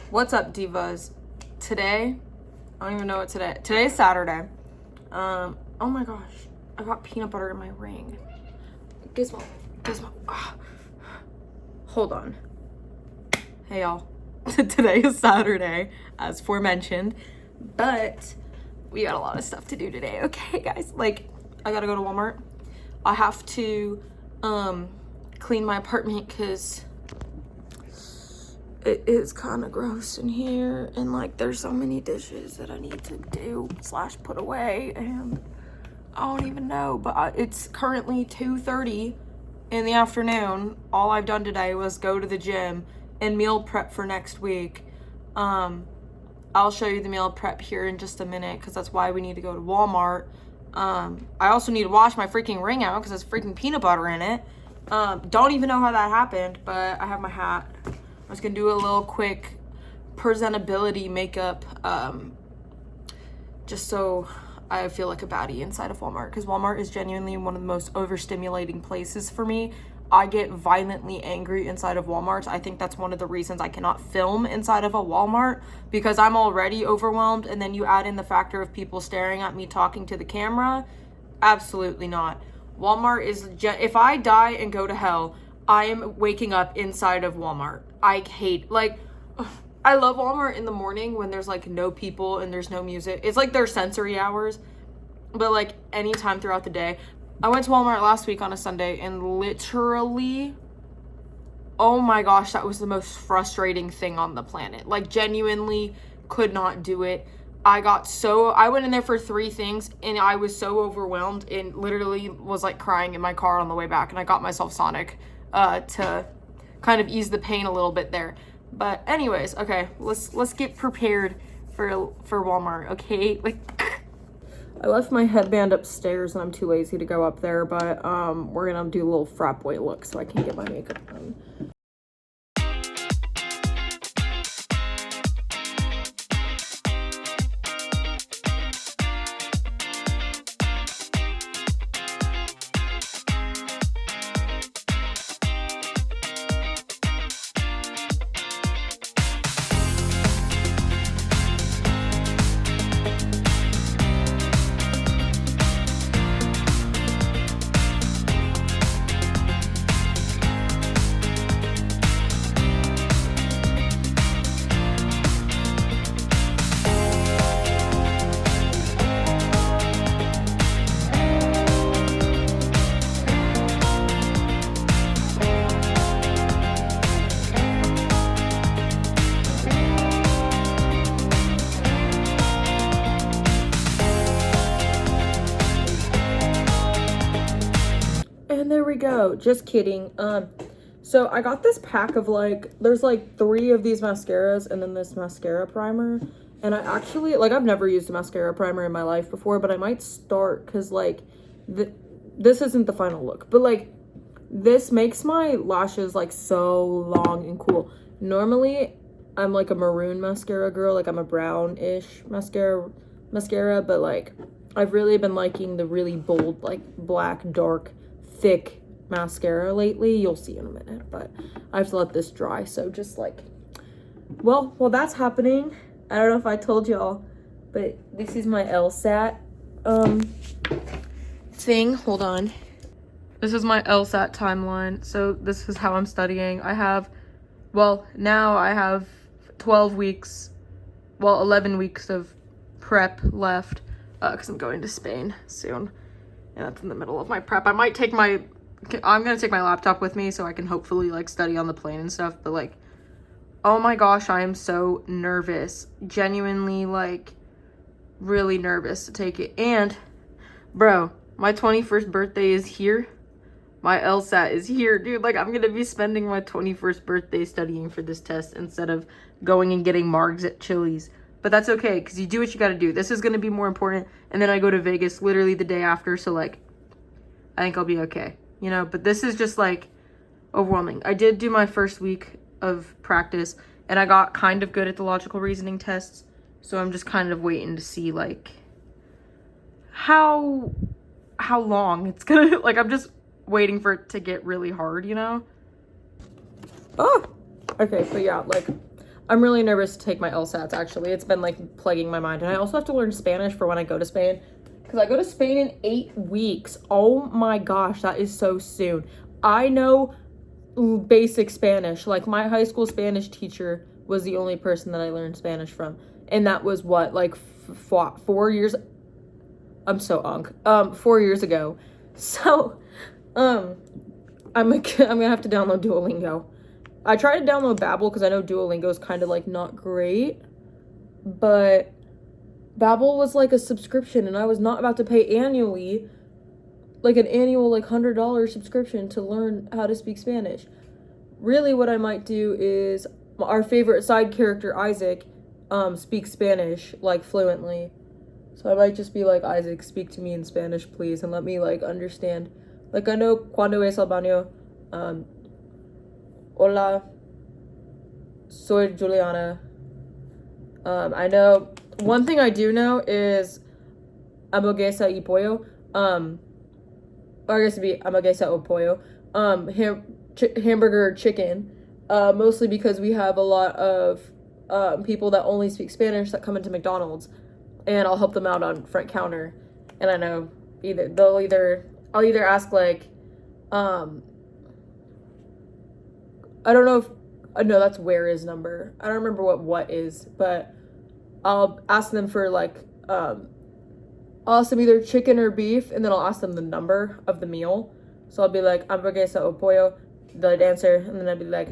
What's up, divas? Today, I don't even know what today's Saturday. Oh my gosh, I got peanut butter in my ring. Gizmo. Hold on. Hey y'all. Today is Saturday, as forementioned, but we got a lot of stuff to do today, okay guys? Like, I gotta go to Walmart. I have to clean my apartment because it is kind of gross in here, and like there's so many dishes that I need to do / put away, and I don't even know. But it's currently 2:30 in the afternoon. All I've done today was go to the gym and meal prep for next week. I'll show you the meal prep here in just a minute because that's why we need to go to Walmart. I also need to wash my freaking ring out because there's freaking peanut butter in it. Don't even know how that happened, but I have my hat. I was gonna do a little quick presentability makeup, just so I feel like a baddie inside of Walmart, because Walmart is genuinely one of the most overstimulating places for me. I get violently angry inside of Walmart. I think that's one of the reasons I cannot film inside of a Walmart, because I'm already overwhelmed, and then you add in the factor of people staring at me talking to the camera. Absolutely not. Walmart is, if I die and go to hell, I am waking up inside of Walmart. I hate, like, I love Walmart in the morning when there's like no people and there's no music. It's like their sensory hours, but like anytime throughout the day. I went to Walmart last week on a Sunday and literally, oh my gosh, that was the most frustrating thing on the planet. Like, genuinely could not do it. I went in there for 3 things and I was so overwhelmed and literally was like crying in my car on the way back, and I got myself Sonic to kind of ease the pain a little bit there. But anyways, okay, let's get prepared for Walmart, okay? Like, I left my headband upstairs and I'm too lazy to go up there, but we're gonna do a little frat boy look so I can get my makeup done. And there we go. Just kidding. So I got this pack of there's like 3 of these mascaras and then this mascara primer. And I actually, I've never used a mascara primer in my life before, but I might start because this isn't the final look, but this makes my lashes so long and cool. Normally I'm like a maroon mascara girl, I'm a brownish mascara, but I've really been liking the really bold, black, dark, thick mascara lately. You'll see in a minute, but I have to let this dry. So just well, that's happening. I don't know if I told y'all, but this is my LSAT thing. Hold on. This is my LSAT timeline. So this is how I'm studying. Now I have 12 weeks, 11 weeks of prep left, because I'm going to Spain soon. And that's in the middle of my prep. I'm gonna take my laptop with me so I can hopefully study on the plane and stuff. But oh my gosh, I am so nervous. Genuinely really nervous to take it. And bro, my 21st birthday is here. My LSAT is here, dude. I'm gonna be spending my 21st birthday studying for this test instead of going and getting margs at Chili's. But that's okay, because you do what you gotta do. This is gonna be more important. And then I go to Vegas literally the day after, so I think I'll be okay. You know, but this is just overwhelming. I did do my first week of practice, and I got kind of good at the logical reasoning tests. So I'm just kind of waiting to see how long it's gonna, I'm just waiting for it to get really hard, you know? Oh, okay, so yeah, I'm really nervous to take my LSATs, actually. It's been, like, plaguing my mind. And I also have to learn Spanish for when I go to Spain. Because I go to Spain in 8 weeks. Oh, my gosh. That is so soon. I know basic Spanish. Like, my high school Spanish teacher was the only person that I learned Spanish from. And that was, what, like, 4 years... I'm so 4 years ago. So, I'm gonna have to download Duolingo. I tried to download Babbel because I know Duolingo is kind of, like, not great. But Babbel was, like, a subscription, and I was not about to pay annually, like, an annual, like, $100 subscription to learn how to speak Spanish. Really, what I might do is, our favorite side character, Isaac, speaks Spanish, like, fluently. So I might just be like, Isaac, speak to me in Spanish, please, and let me, like, understand. Like, I know cuando es al baño, hola, soy Juliana. I know, one thing I do know is hamburguesa y pollo, or I guess it'd be hamburguesa o pollo, hamburger chicken, mostly because we have a lot of, people that only speak Spanish that come into McDonald's, and I'll help them out on front counter, and I know I'll either ask, like, I don't know if, no, that's where is number. I don't remember what is, but I'll ask them for, like, I'll ask them either chicken or beef, and then I'll ask them the number of the meal. So I'll be like, hamburguesa o pollo, they'd answer, and then I'd be like,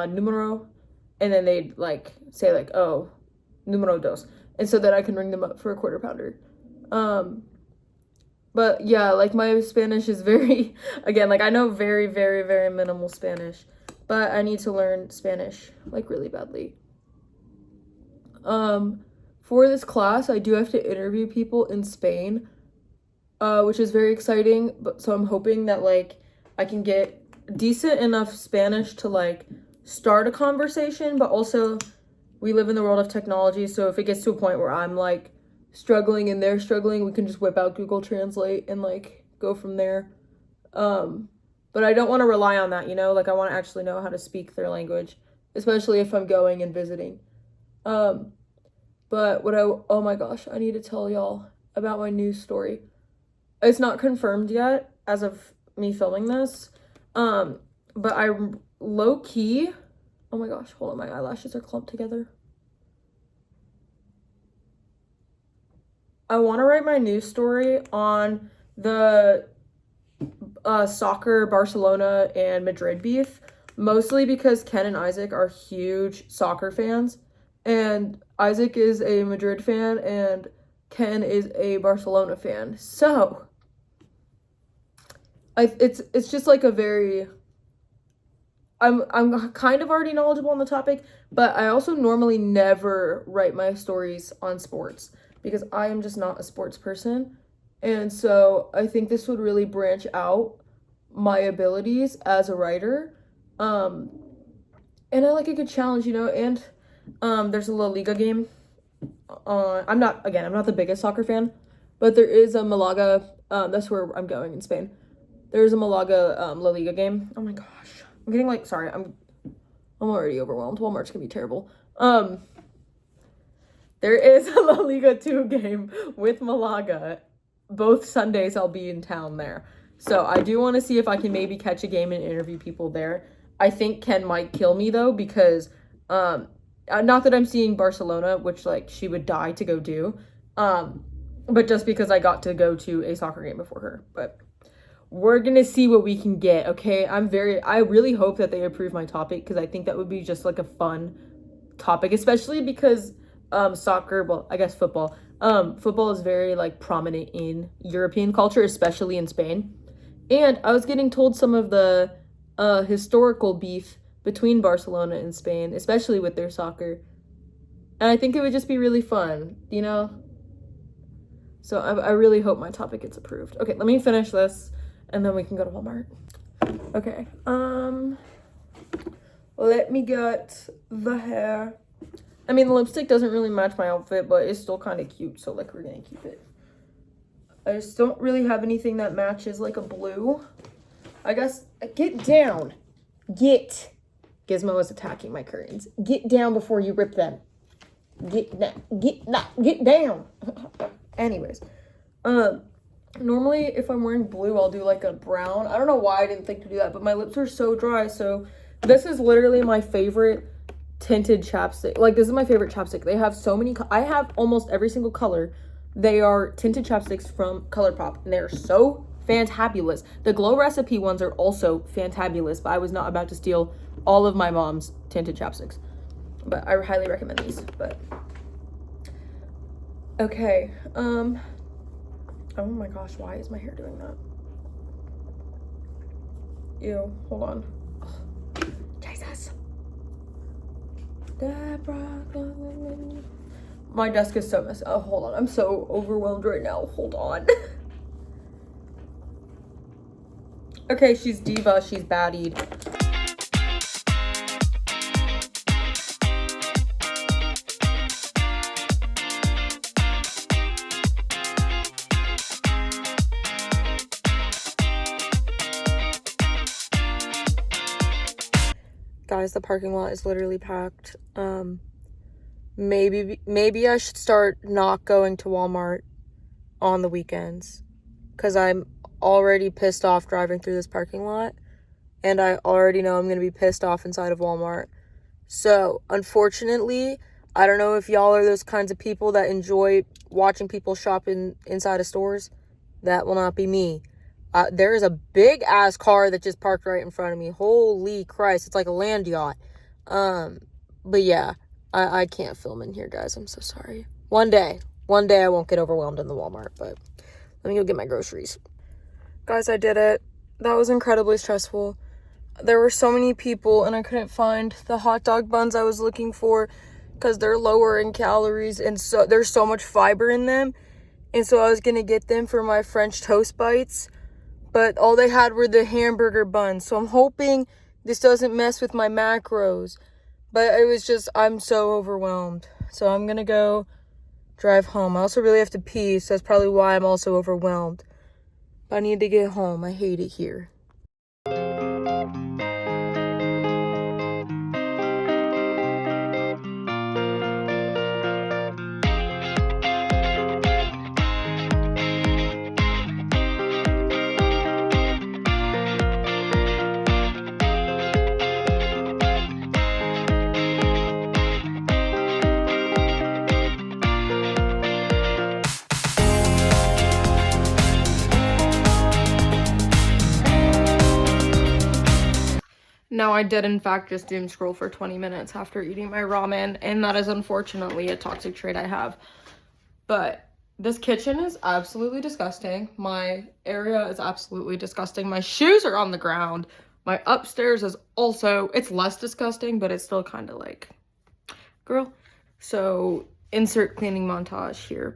numero, and then they'd, like, say, like, oh, numero dos, and so that I can ring them up for a quarter pounder. But yeah, like, my Spanish is very, again, like, I know very, very, very minimal Spanish, but I need to learn Spanish, like, really badly. For this class, I do have to interview people in Spain, which is very exciting, but so I'm hoping that, like, I can get decent enough Spanish to, like, start a conversation, but also we live in the world of technology, so if it gets to a point where I'm, like, struggling and they're struggling, we can just whip out Google Translate and, like, go from there. But I don't want to rely on that, you know? Like, I want to actually know how to speak their language, especially if I'm going and visiting. But oh my gosh, I need to tell y'all about my news story. It's not confirmed yet as of me filming this. But I low-key, oh my gosh, hold on, my eyelashes are clumped together. I want to write my news story on the soccer Barcelona and Madrid beef, mostly because Ken and Isaac are huge soccer fans, and Isaac is a Madrid fan and Ken is a Barcelona fan. So it's just like a very, I'm kind of already knowledgeable on the topic, but I also normally never write my stories on sports because I am just not a sports person. And so I think this would really branch out my abilities as a writer. And I like a good challenge, you know, and there's a La Liga game. I'm not the biggest soccer fan, but there is a Malaga, that's where I'm going in Spain. There's a Malaga La Liga game. Oh my gosh. I'm getting, like, sorry, I'm already overwhelmed. Walmart's gonna be terrible. There is a La Liga 2 game with Malaga. Both Sundays I'll be in town there. So I do want to see if I can maybe catch a game and interview people there. I think Ken might kill me, though, because, not that I'm seeing Barcelona, which, like, she would die to go do, but just because I got to go to a soccer game before her. But we're gonna see what we can get, okay? I really hope that they approve my topic, because I think that would be just, like, a fun topic, especially because, soccer, well, I guess football is very, like, prominent in European culture, especially in Spain. And I was getting told some of the historical beef between Barcelona and Spain, especially with their soccer. And I think it would just be really fun, you know? So I really hope my topic gets approved. Okay, let me finish this, and then we can go to Walmart. Okay, let me get the hair. I mean, the lipstick doesn't really match my outfit, but it's still kind of cute, so, like, we're gonna keep it. I just don't really have anything that matches, like, a blue. I guess, get down. Get Gizmo is attacking my curtains. Get down before you rip them. Get down. Anyways, normally if I'm wearing blue, I'll do like a brown. I don't know why I didn't think to do that, but my lips are so dry. So this is literally my favorite tinted chapstick. Like, this is my favorite chapstick. They have so many. I have almost every single color. They are tinted chapsticks from ColourPop, and they're so fantabulous. The Glow Recipe ones are also fantabulous, but I was not about to steal all of my mom's tinted chapsticks. But I highly recommend these. But okay, oh my gosh, why is my hair doing that? Ew, hold on. Ugh. Jesus. My desk is so messy. Oh, hold on. I'm so overwhelmed right now. Hold on. Okay, she's diva. She's baddied. Guys, the parking lot is literally packed. Maybe I should start not going to Walmart on the weekends, because I'm already pissed off driving through this parking lot, and I already know I'm going to be pissed off inside of Walmart. So, unfortunately, I don't know if y'all are those kinds of people that enjoy watching people shop inside of stores. That will not be me. There is a big ass car that just parked right in front of me. Holy Christ, it's like a land yacht. But yeah, I can't film in here, guys. I'm so sorry. One day I won't get overwhelmed in the Walmart, but let me go get my groceries. Guys, I did it. That was incredibly stressful. There were so many people, and I couldn't find the hot dog buns I was looking for because they're lower in calories, and so there's so much fiber in them. And so I was gonna get them for my French toast bites, but all they had were the hamburger buns. So I'm hoping this doesn't mess with my macros. But it was just, I'm so overwhelmed. So I'm gonna go drive home. I also really have to pee, so that's probably why I'm also overwhelmed. But I need to get home. I hate it here. Now, I did, in fact, just doom scroll for 20 minutes after eating my ramen, and that is unfortunately a toxic trait I have. But this kitchen is absolutely disgusting. My area is absolutely disgusting. My shoes are on the ground. My upstairs is also, it's less disgusting, but it's still kind of like, girl. So, insert cleaning montage here.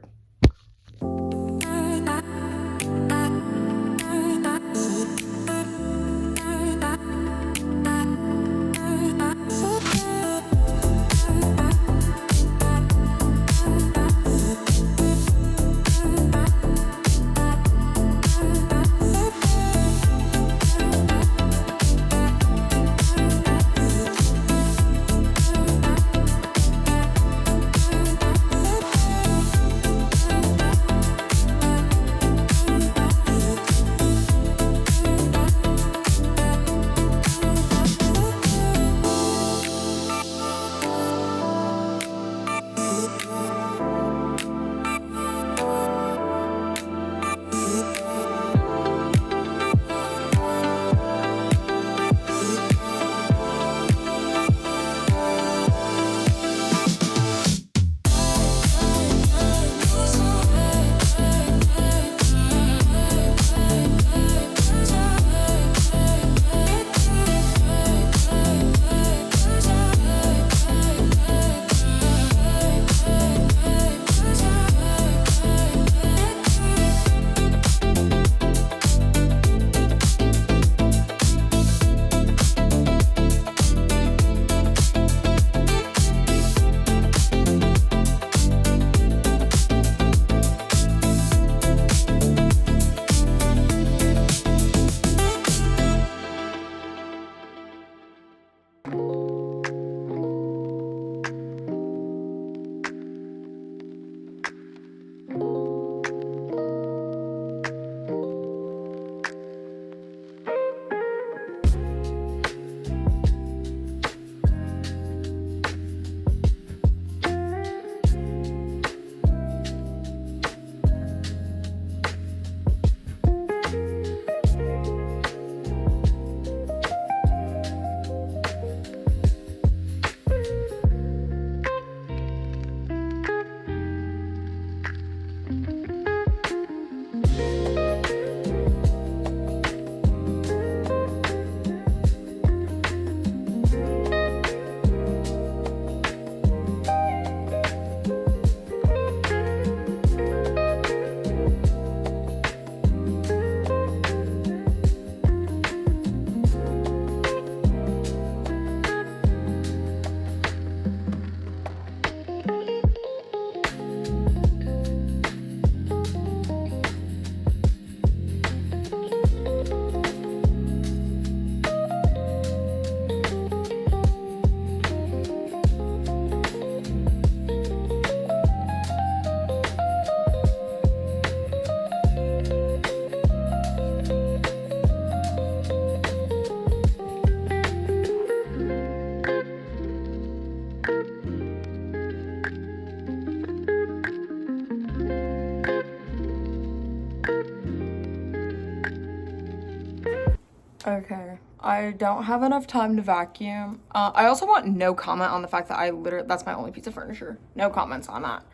Okay, I don't have enough time to vacuum. I also want no comment on the fact that that's my only piece of furniture. No comments on that.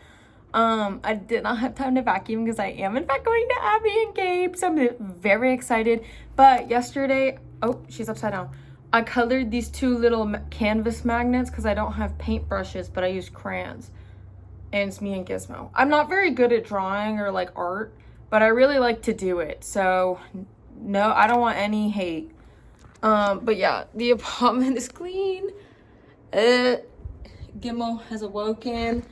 I did not have time to vacuum because I am in fact going to Abby and Gabe, so I'm very excited. But yesterday, oh, she's upside down. I colored these two little canvas magnets because I don't have paintbrushes, but I use crayons. And it's me and Gizmo. I'm not very good at drawing or like art, but I really like to do it. So no, I don't want any hate. But yeah, the apartment is clean. Gimel has awoken.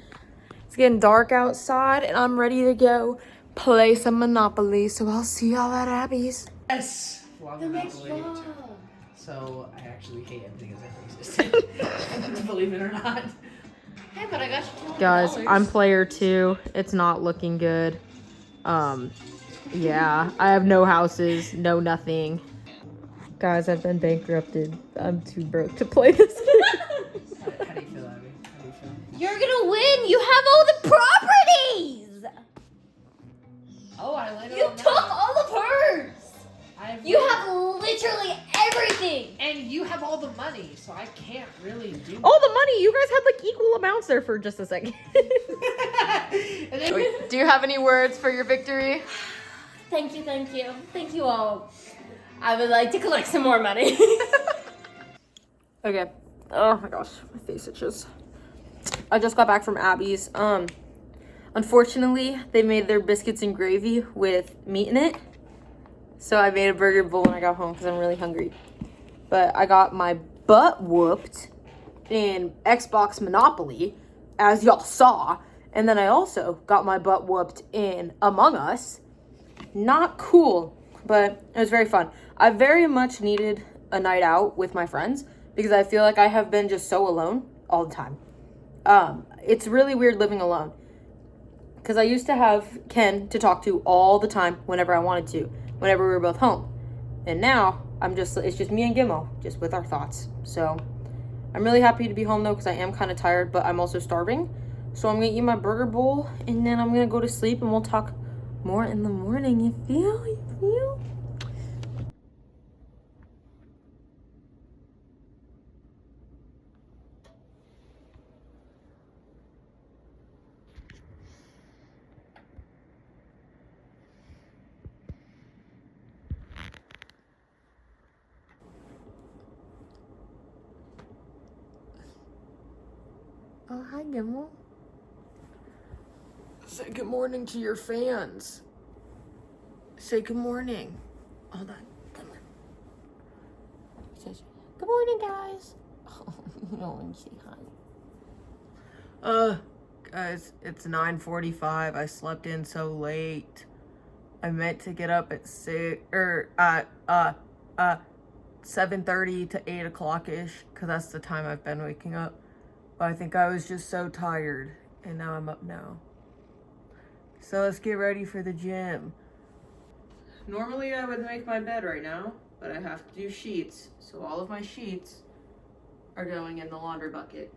It's getting dark outside and I'm ready to go play some Monopoly. So I'll see y'all at Abby's. Yes! Monopoly. So I actually hate everything as ever existed. Believe it or not. Hey, but I got you $200. Guys, I'm player 2. It's not looking good. Yeah, I have no houses, no nothing. Guys, I've been bankrupted. I'm too broke to play this game. How do you feel, Abby? How do you feel? You're gonna win! You have all the properties! Oh, I laid it You on took that. all of hers! You laid- have literally everything! And you have all the money, so I can't really do All the money, you guys had like equal amounts there for just a second. And then Do you have any words for your victory? Thank you, thank you. Thank you all. I would like to collect some more money. Okay. Oh my gosh, my face itches. I just got back from Abby's. Unfortunately, they made their biscuits and gravy with meat in it. So I made a burger bowl when I got home because I'm really hungry. But I got my butt whooped in Xbox Monopoly, as y'all saw. And then I also got my butt whooped in Among Us. Not cool, but it was very fun. I very much needed a night out with my friends because I feel like I have been just so alone all the time. It's really weird living alone because I used to have Ken to talk to all the time whenever I wanted to, whenever we were both home. And now it's just me and Gimmo, just with our thoughts. So I'm really happy to be home though because I am kind of tired, but I'm also starving. So I'm gonna eat my burger bowl and then I'm gonna go to sleep and we'll talk more in the morning. You feel? You feel? Oh, hi, Gimel. Say good morning to your fans. Say good morning. Hold on. Come on. It says, good morning, guys. Oh, you don't want to say hi. Guys, it's 9:45. I slept in so late. I meant to get up at 7:30 to 8 o'clock-ish, because that's the time I've been waking up. But I think I was just so tired, and now I'm up now. So let's get ready for the gym. Normally I would make my bed right now, but I have to do sheets. So all of my sheets are going in the laundry bucket.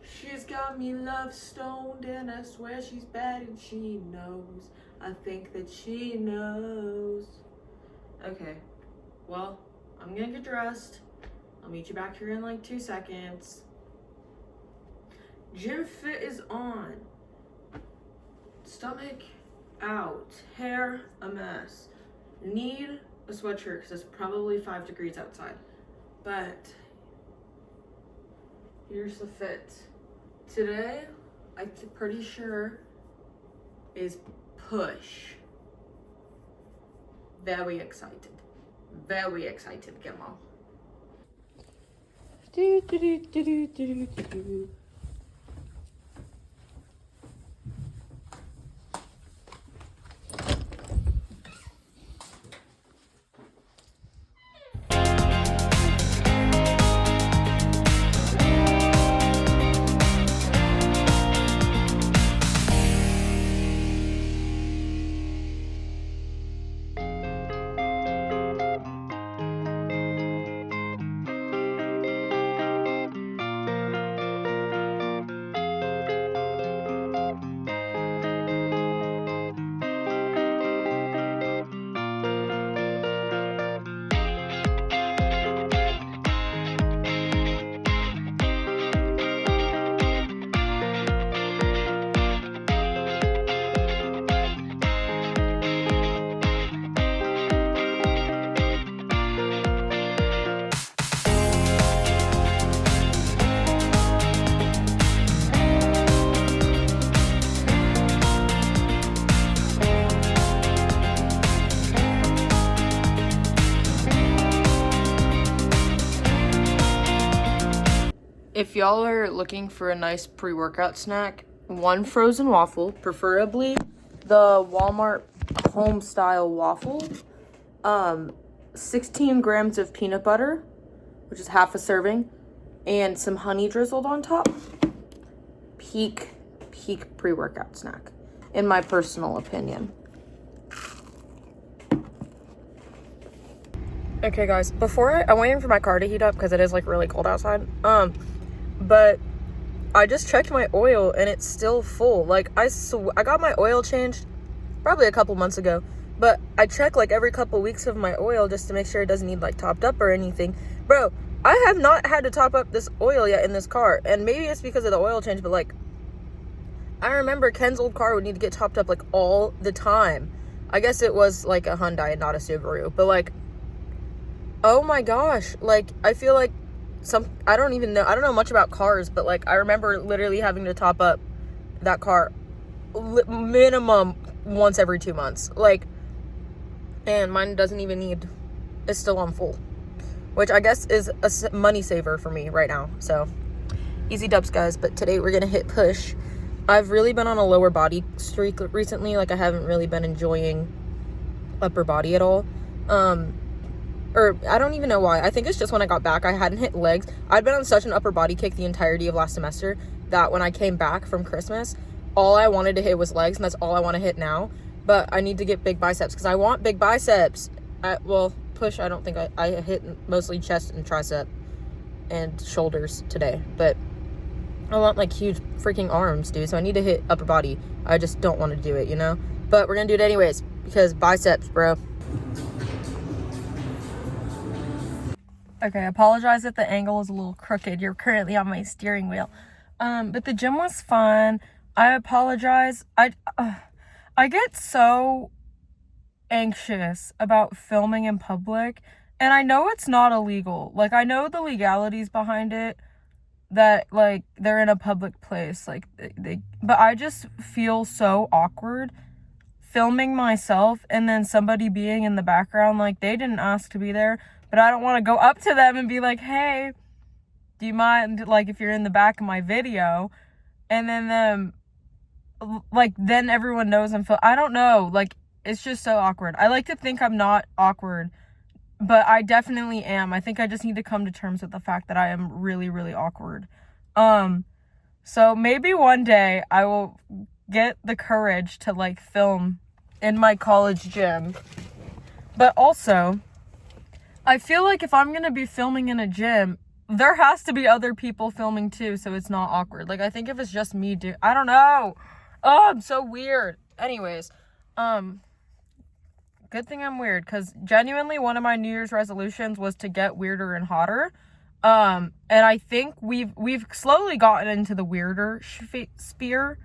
She's got me love stoned and I swear she's bad and she knows. I think that she knows. Okay, well, I'm gonna get dressed. I'll meet you back here in like 2 seconds. Gym fit is on. Stomach out. Hair a mess. Need a sweatshirt because it's probably 5 degrees outside. But here's the fit. Today, I'm pretty sure, is push. Very excited. Very excited, Gemma. If y'all are looking for a nice pre-workout snack, one frozen waffle, preferably the Walmart home style waffle, 16 grams of peanut butter, which is half a serving, and some honey drizzled on top. Peak pre-workout snack, in my personal opinion. Okay, guys, before I'm waiting for my car to heat up because it is like really cold outside. But I just checked my oil and it's still full. Like I got my oil changed probably a couple months ago, but I check like every couple weeks of my oil just to make sure it doesn't need like topped up or anything. Bro, I have not had to top up this oil yet in this car, and maybe it's because of the oil change, but like I remember Ken's old car would need to get topped up like all the time. I guess it was like a Hyundai and not a Subaru, but like, oh my gosh, like I feel like I don't know much about cars, but like I remember literally having to top up that car minimum once every 2 months, like, and mine doesn't even need, it's still on full, which I guess is a money saver for me right now. So easy dubs, guys. But today we're gonna hit push. I've really been on a lower body streak recently. Like I haven't really been enjoying upper body at all. Or I don't even know why. I think it's just when I got back, I hadn't hit legs. I'd been on such an upper body kick the entirety of last semester that when I came back from Christmas, all I wanted to hit was legs, and that's all I want to hit now. But I need to get big biceps because I want big biceps. Push, I don't think I hit mostly chest and tricep and shoulders today. But I want like huge freaking arms, dude. So I need to hit upper body. I just don't want to do it, you know? But we're going to do it anyways because biceps, bro. Okay, I apologize if the angle is a little crooked. You're currently on my steering wheel. But the gym was fun. I apologize. I get so anxious about filming in public, and I know it's not illegal. Like, I know the legalities behind it, that, like, they're in a public place. Like, but I just feel so awkward filming myself and then somebody being in the background. Like, they didn't ask to be there. But I don't want to go up to them and be like, hey, do you mind, like, if you're in the back of my video? And then then everyone knows I don't know. Like, it's just so awkward. I like to think I'm not awkward, but I definitely am. I think I just need to come to terms with the fact that I am really, really awkward. So maybe one day I will get the courage to, like, film in my college gym. But also, I feel like if I'm going to be filming in a gym, there has to be other people filming too, so it's not awkward. Like, I think if it's just me, I don't know. Oh, I'm so weird. Anyways, good thing I'm weird, because genuinely one of my New Year's resolutions was to get weirder and hotter. And I think we've slowly gotten into the weirder sphere.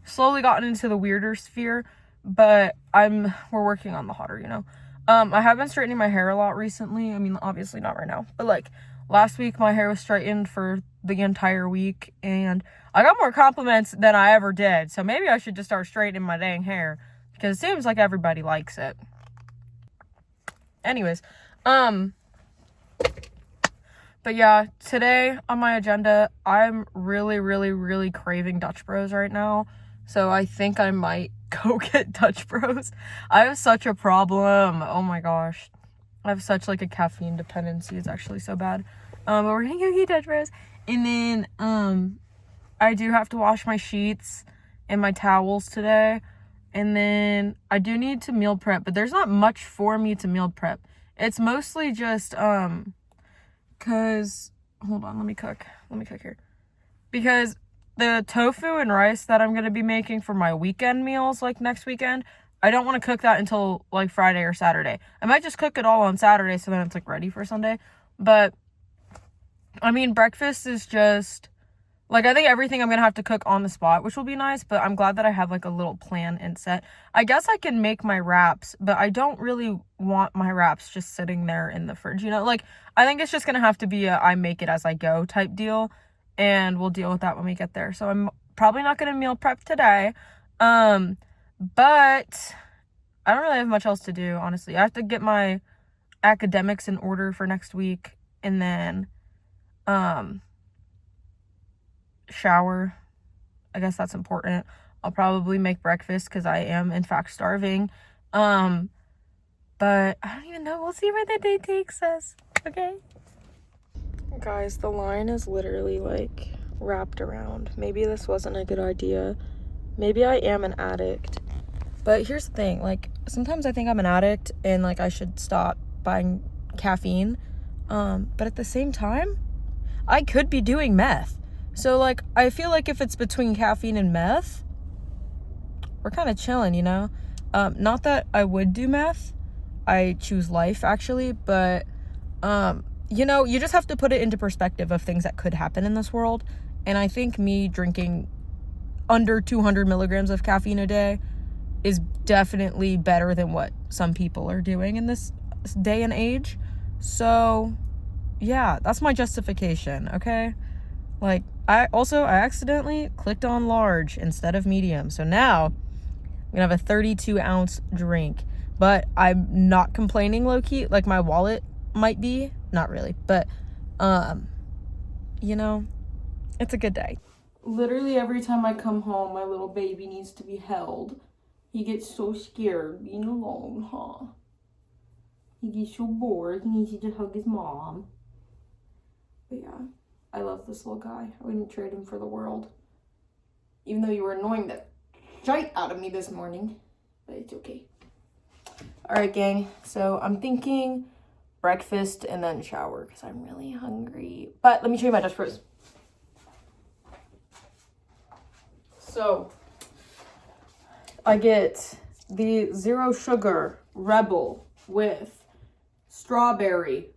Slowly gotten into the weirder sphere. But we're working on the hotter, you know. I have been straightening my hair a lot recently. I mean, obviously not right now, but like last week my hair was straightened for the entire week, and I got more compliments than I ever did. So maybe I should just start straightening my dang hair because it seems like everybody likes it. Anyways, but yeah, today on my agenda, I'm really, really, really craving Dutch Bros right now. So I think I might go get Dutch Bros. I have such a problem. Oh my gosh. I have such like a caffeine dependency. It's actually so bad. But we're gonna go get Dutch Bros. And then I do have to wash my sheets and my towels today. And then I do need to meal prep, but there's not much for me to meal prep. It's mostly just cause hold on, let me cook here. Because the tofu and rice that I'm going to be making for my weekend meals, like next weekend, I don't want to cook that until like Friday or Saturday. I might just cook it all on Saturday so then it's like ready for Sunday. But I mean, breakfast is just like, I think everything I'm going to have to cook on the spot, which will be nice, but I'm glad that I have like a little plan and set. I guess I can make my wraps, but I don't really want my wraps just sitting there in the fridge, you know? Like, I think it's just going to have to be I make it as I go type deal. And we'll deal with that when we get there. So I'm probably not going to meal prep today. But I don't really have much else to do, honestly. I have to get my academics in order for next week, and then shower. I guess that's important. I'll probably make breakfast because I am in fact starving. But I don't even know. We'll see where the day takes us. Okay. Guys, the line is literally like wrapped around. Maybe this wasn't a good idea. Maybe I am an addict. But here's the thing, like sometimes I think I'm an addict and like I should stop buying caffeine. But at the same time, I could be doing meth. So like I feel like if it's between caffeine and meth, we're kind of chilling, you know? Not that I would do meth. I choose life actually, but you know, you just have to put it into perspective of things that could happen in this world. And I think me drinking under 200 milligrams of caffeine a day is definitely better than what some people are doing in this day and age. So yeah, that's my justification, okay? Like, I accidentally clicked on large instead of medium. So now I'm gonna have a 32-ounce drink. But I'm not complaining low-key. Like, my wallet might be. Not really. But, you know, it's a good day. Literally every time I come home, my little baby needs to be held. He gets so scared being alone, huh? He gets so bored. He needs to just hug his mom. But yeah, I love this little guy. I wouldn't trade him for the world. Even though you were annoying the shite out of me this morning. But it's okay. Alright, gang. So I'm thinking breakfast and then shower because I'm really hungry. But let me show you my Dutch Bros. So I get the 0 sugar Rebel with strawberry,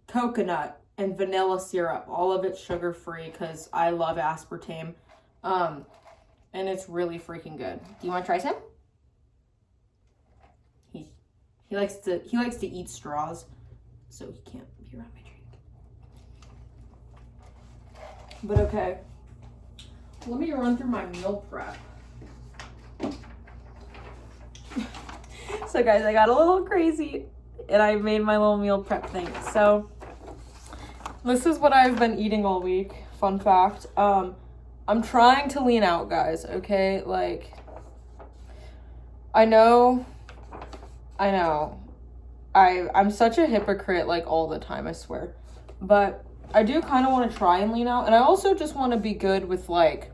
coconut, and vanilla syrup. All of it sugar-free because I love aspartame. And it's really freaking good. Do you want to try some? He likes to eat straws, so he can't be around my drink. But okay. Let me run through my meal prep. So guys, I got a little crazy and I made my little meal prep thing. So this is what I've been eating all week. Fun fact. I'm trying to lean out, guys, okay? Like, I know. I'm such a hypocrite, like, all the time, I swear. But I do kind of want to try and lean out. And I also just want to be good with, like,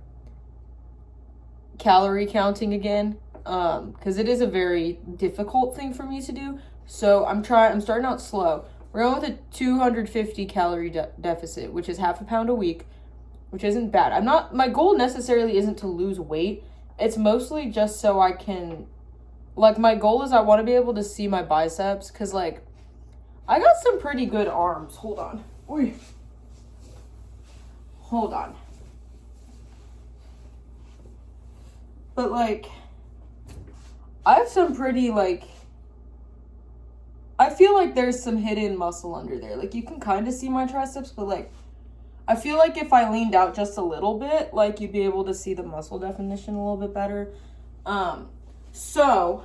calorie counting again. Because it is a very difficult thing for me to do. So I'm starting out slow. We're going with a 250 calorie deficit, which is half a pound a week, which isn't bad. My goal necessarily isn't to lose weight. It's mostly just so I can, like, my goal is I want to be able to see my biceps, because, like, I got some pretty good arms. Hold on. Oy. Hold on. But, like, I have some pretty, like, I feel like there's some hidden muscle under there. Like, you can kind of see my triceps, but, like, I feel like if I leaned out just a little bit, like, you'd be able to see the muscle definition a little bit better. So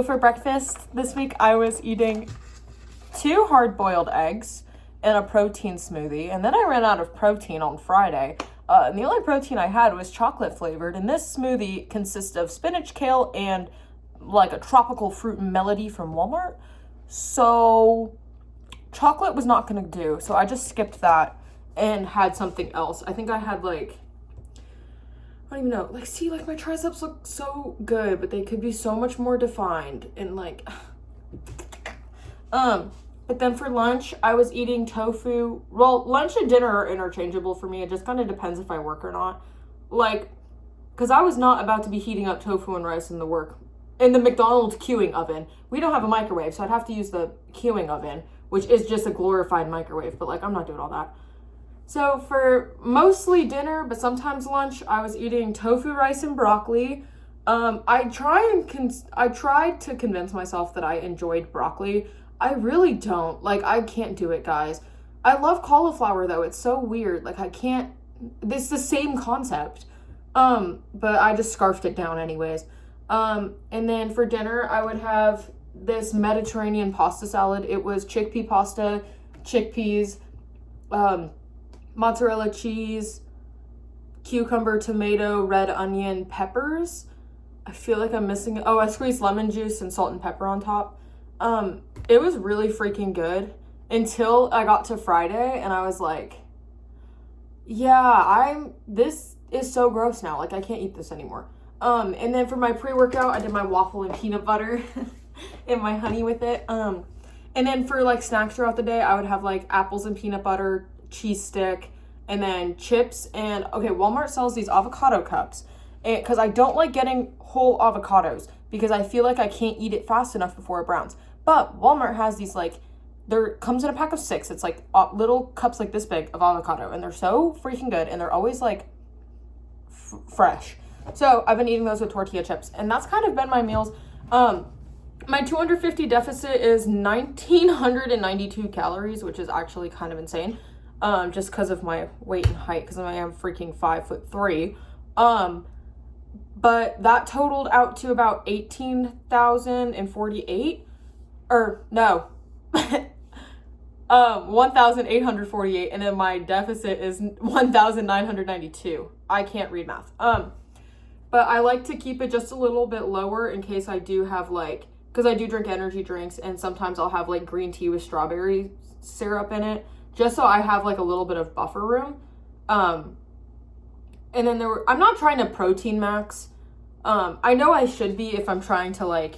for breakfast this week, I was eating 2 hard-boiled eggs and a protein smoothie, and then I ran out of protein on Friday. And the only protein I had was chocolate flavored, and this smoothie consists of spinach, kale, and like a tropical fruit melody from Walmart. So chocolate was not gonna do, so I just skipped that and had something else. I think I had, like, I don't even know, like, see, like, my triceps look so good, but they could be so much more defined, and, like, but then for lunch, I was eating tofu. Well, lunch and dinner are interchangeable for me. It just kind of depends if I work or not. Like, because I was not about to be heating up tofu and rice in the McDonald's queuing oven. We don't have a microwave, so I'd have to use the queuing oven, which is just a glorified microwave. But, like, I'm not doing all that. So for mostly dinner, but sometimes lunch, I was eating tofu, rice, and broccoli. I tried to convince myself that I enjoyed broccoli. I really don't. Like, I can't do it, guys. I love cauliflower, though. It's so weird. Like, I can't. It's the same concept. But I just scarfed it down anyways. And then for dinner, I would have this Mediterranean pasta salad. It was chickpea pasta, chickpeas, mozzarella cheese, cucumber, tomato, red onion, peppers. I feel like I'm missing. Oh, I squeezed lemon juice and salt and pepper on top. It was really freaking good until I got to Friday and I was like, yeah, this is so gross now. Like, I can't eat this anymore. And then for my pre-workout, I did my waffle and peanut butter and my honey with it. And then for like snacks throughout the day, I would have like apples and peanut butter, cheese stick, and then chips. And okay, Walmart sells these avocado cups because I don't like getting whole avocados because I feel like I can't eat it fast enough before it browns. But Walmart has these like, there comes in a pack of 6. It's like little cups like this big of avocado, and they're so freaking good, and they're always like fresh. So I've been eating those with tortilla chips, and that's kind of been my meals. My 250 deficit is 1,992 calories, which is actually kind of insane. Just because of my weight and height, because I am freaking 5'3". But that totaled out to about 18,048, or no, 1,848, and then my deficit is 1,992. I can't read math. But I like to keep it just a little bit lower in case I do have like, because I do drink energy drinks, and sometimes I'll have like green tea with strawberry syrup in it, just so I have like a little bit of buffer room. And then I'm not trying to protein max. I know I should be if I'm trying to like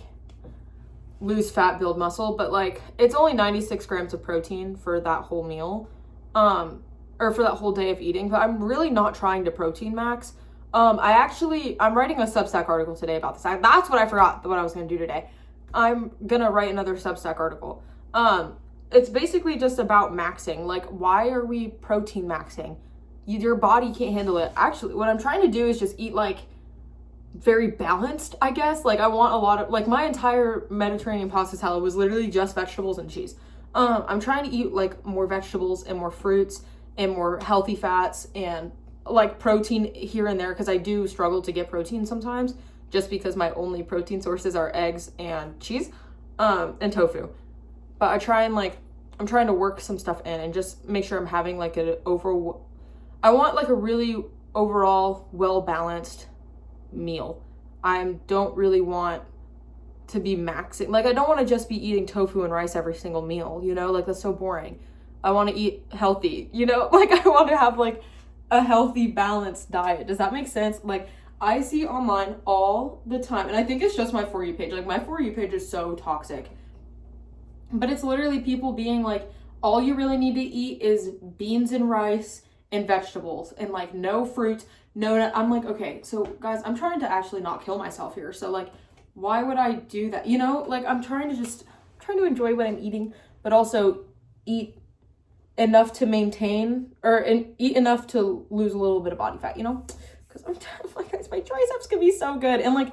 lose fat, build muscle, but like it's only 96 grams of protein for that whole meal, or for that whole day of eating, but I'm really not trying to protein max. I'm writing a Substack article today about this. That's what I forgot what I was going to do today. I'm going to write another Substack article. It's basically just about maxing. Like, why are we protein maxing? Your body can't handle it. Actually, what I'm trying to do is just eat like very balanced, I guess. Like, I want a lot of, like, my entire Mediterranean pasta salad was literally just vegetables and cheese. I'm trying to eat like more vegetables and more fruits and more healthy fats and like protein here and there, because I do struggle to get protein sometimes just because my only protein sources are eggs and cheese, and tofu. But I'm trying to work some stuff in and just make sure I'm having like I want like a really overall well-balanced meal. I don't really want to be maxing. Like, I don't want to just be eating tofu and rice every single meal, you know? Like, that's so boring. I want to eat healthy, you know? Like, I want to have like a healthy, balanced diet. Does that make sense? Like, I see online all the time, and I think it's just my For You page. Like, my For You page is so toxic. But it's literally people being like, all you really need to eat is beans and rice and vegetables and like no fruit, I'm like, okay, so guys, I'm trying to actually not kill myself here. So like, why would I do that? You know, like I'm trying to enjoy what I'm eating, but also eat enough to maintain eat enough to lose a little bit of body fat, you know? Because I'm like, guys, my triceps could be so good. And like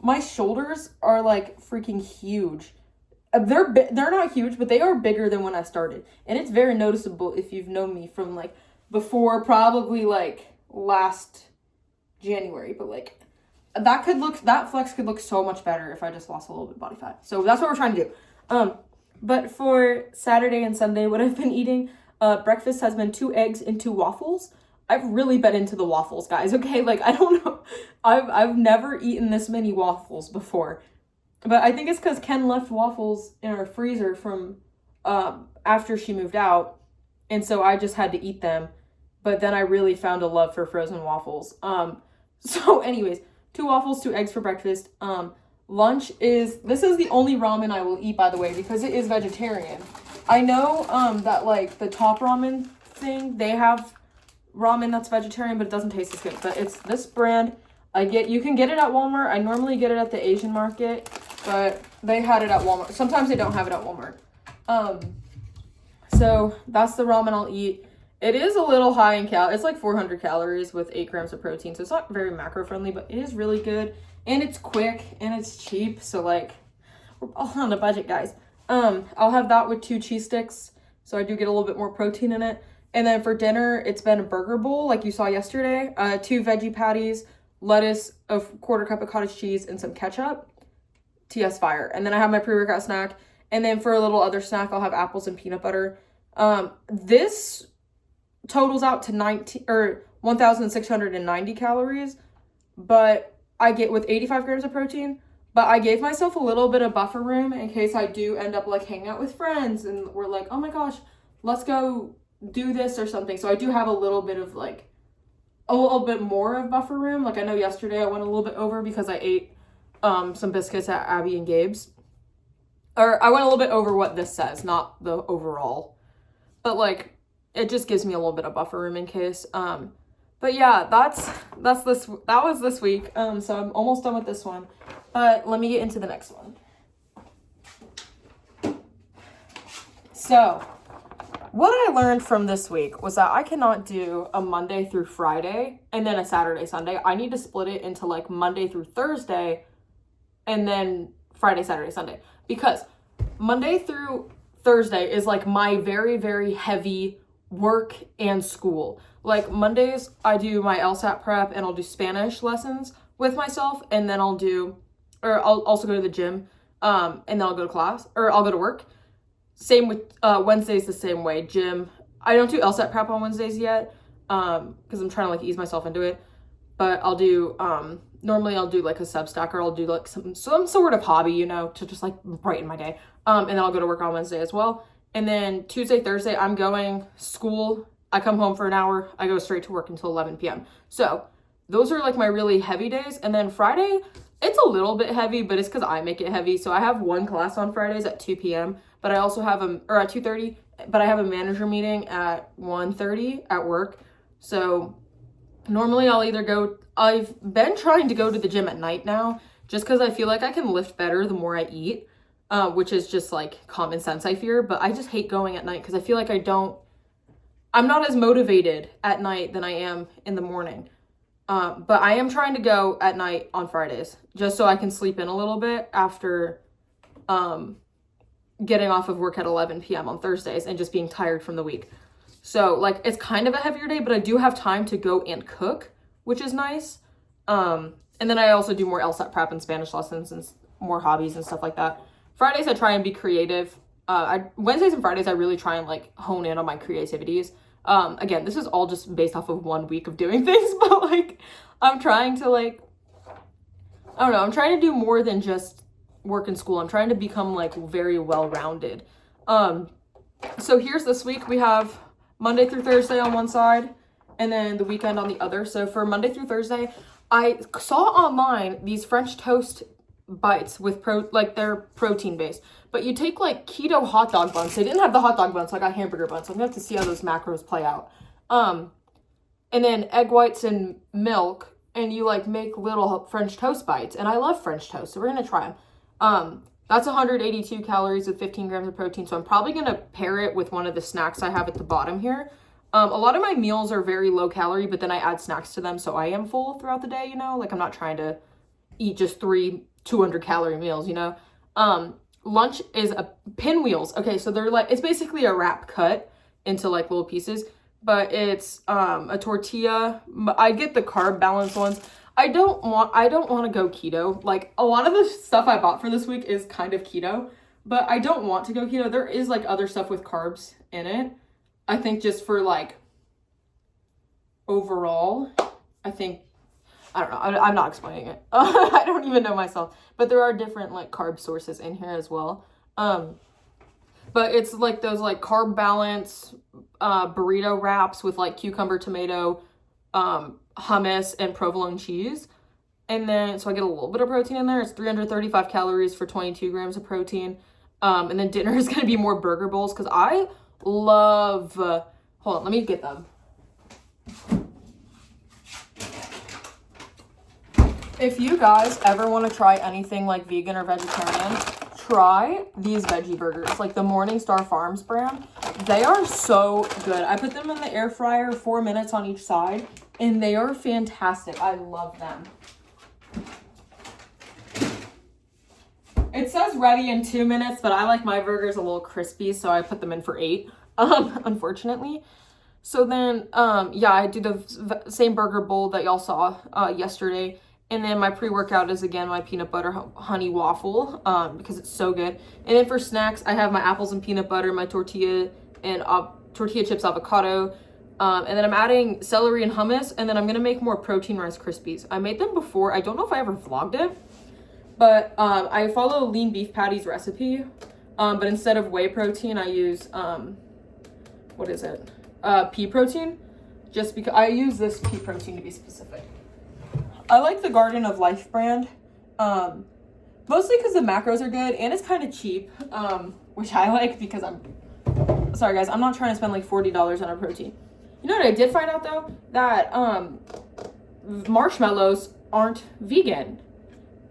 my shoulders are like freaking huge. They're not huge, but they are bigger than when I started. And it's very noticeable if you've known me from like before, probably like last January, but like that flex could look so much better if I just lost a little bit of body fat. So that's what we're trying to do. But for Saturday and Sunday, what I've been eating, breakfast has been 2 eggs and 2 waffles. I've really been into the waffles, guys. Okay, like I don't know, I've never eaten this many waffles before, but I think it's because Ken left waffles in our freezer from after she moved out, and so I just had to eat them. But then I really found a love for frozen waffles. So anyways, 2 waffles, 2 eggs for breakfast. Lunch is the only ramen I will eat, by the way, because it is vegetarian. I know that like the Top Ramen thing, they have ramen that's vegetarian, but it doesn't taste as good. But it's this brand. You can get it at Walmart. I normally get it at the Asian market, but they had it at Walmart. Sometimes they don't have it at Walmart. So that's the ramen I'll eat. It is a little high in it's like 400 calories with 8 grams of protein. So it's not very macro friendly, but it is really good. And it's quick and it's cheap. So like, we're all on a budget, guys. I'll have that with 2 cheese sticks. So I do get a little bit more protein in it. And then for dinner, it's been a burger bowl like you saw yesterday. 2 veggie patties, lettuce, a quarter cup of cottage cheese, and some ketchup. TS fire. And then I have my pre-workout snack. And then for a little other snack, I'll have apples and peanut butter. This totals out to 1,690 calories, but I get with 85 grams of protein. But I gave myself a little bit of buffer room in case I do end up like hanging out with friends and we're like, oh my gosh, let's go do this or something. So I do have a little bit of like a little bit more of buffer room. Like I know yesterday I went a little bit over because I ate some biscuits at Abby and Gabe's. Or I went a little bit over what this says, not the overall. But like it just gives me a little bit of buffer room in case. But yeah, that was this week. So I'm almost done with this one. But let me get into the next one. So, what I learned from this week was that I cannot do a Monday through Friday and then a Saturday, Sunday. I need to split it into like Monday through Thursday and then Friday, Saturday, Sunday. Because Monday through Thursday is like my very, very heavy work and school. Like Mondays, I do my LSAT prep and I'll do Spanish lessons with myself, and then I'll also go to the gym, and then I'll go to class, or I'll go to work. Same with Wednesdays the same way. Gym. I don't do LSAT prep on Wednesdays yet, because I'm trying to like ease myself into it. But I'll do normally I'll do like a Substack, or I'll do like some sort of hobby, you know, to just like brighten my day. And then I'll go to work on Wednesday as well. And then Tuesday, Thursday, I'm going school. I come home for an hour. I go straight to work until 11 p.m. So those are like my really heavy days. And then Friday, it's a little bit heavy, but it's because I make it heavy. So I have one class on Fridays at 2 p.m. But I also have at 2:30, but I have a manager meeting at 1:30 at work. So normally I've been trying to go to the gym at night now, just because I feel like I can lift better the more I eat, which is just like common sense, I fear. But I just hate going at night because I feel like I'm not as motivated at night than I am in the morning. But I am trying to go at night on Fridays, just so I can sleep in a little bit after getting off of work at 11 p.m. on Thursdays and just being tired from the week. So like it's kind of a heavier day, but I do have time to go and cook, which is nice. And then I also do more LSAT prep and Spanish lessons and more hobbies and stuff like that. Fridays I try and be creative. Wednesdays and Fridays I really try and like hone in on my creativities. Again, this is all just based off of 1 week of doing things, but like I'm trying to like, I don't know, I'm trying to do more than just work and school. I'm trying to become like very well-rounded. So here's this week. We have Monday through Thursday on one side and then the weekend on the other. So for Monday through Thursday, I saw online these French toast bites with they're protein based, but you take like keto hot dog buns. They didn't have the hot dog buns, so I got hamburger buns. So I'm gonna have to see how those macros play out. And then egg whites and milk, and you like make little French toast bites. And I love French toast, so we're gonna try them. That's 182 calories with 15 grams of protein. So I'm probably gonna pair it with one of the snacks I have at the bottom here. A lot of my meals are very low calorie, but then I add snacks to them, so I am full throughout the day, you know? Like I'm not trying to eat just 3 200 calorie meals, you know? Lunch is a pinwheels. Okay, so they're like, it's basically a wrap cut into like little pieces, but it's a tortilla. I get the carb balance ones. I don't want to go keto. Like a lot of the stuff I bought for this week is kind of keto, but I don't want to go keto. There is like other stuff with carbs in it. I think just for like overall, I don't know. I'm not explaining it. I don't even know myself, but there are different like carb sources in here as well. But it's like those like carb balance burrito wraps with like cucumber, tomato, hummus, and provolone cheese. And then, so I get a little bit of protein in there. It's 335 calories for 22 grams of protein. And then dinner is going to be more burger bowls because I love, hold on, let me get them. If you guys ever want to try anything like vegan or vegetarian, try these veggie burgers, like the Morningstar Farms brand. They are so good. I put them in the air fryer 4 minutes on each side, and they are fantastic. I love them. It says ready in 2 minutes, but I like my burgers a little crispy, so I put them in for 8, unfortunately. So then, yeah, I do the same burger bowl that y'all saw yesterday. And then my pre-workout is, again, my peanut butter honey waffle because it's so good. And then for snacks, I have my apples and peanut butter, my tortilla and tortilla chips avocado. And then I'm adding celery and hummus. And then I'm going to make more protein Rice Krispies. I made them before. I don't know if I ever vlogged it. But I follow lean beef patties recipe. But instead of whey protein, I use, what is it? Pea protein. Just because I use this pea protein to be specific. I like the Garden of Life brand, mostly because the macros are good and it's kind of cheap, which I like because sorry guys, I'm not trying to spend like $40 on a protein. You know what I did find out though? That marshmallows aren't vegan.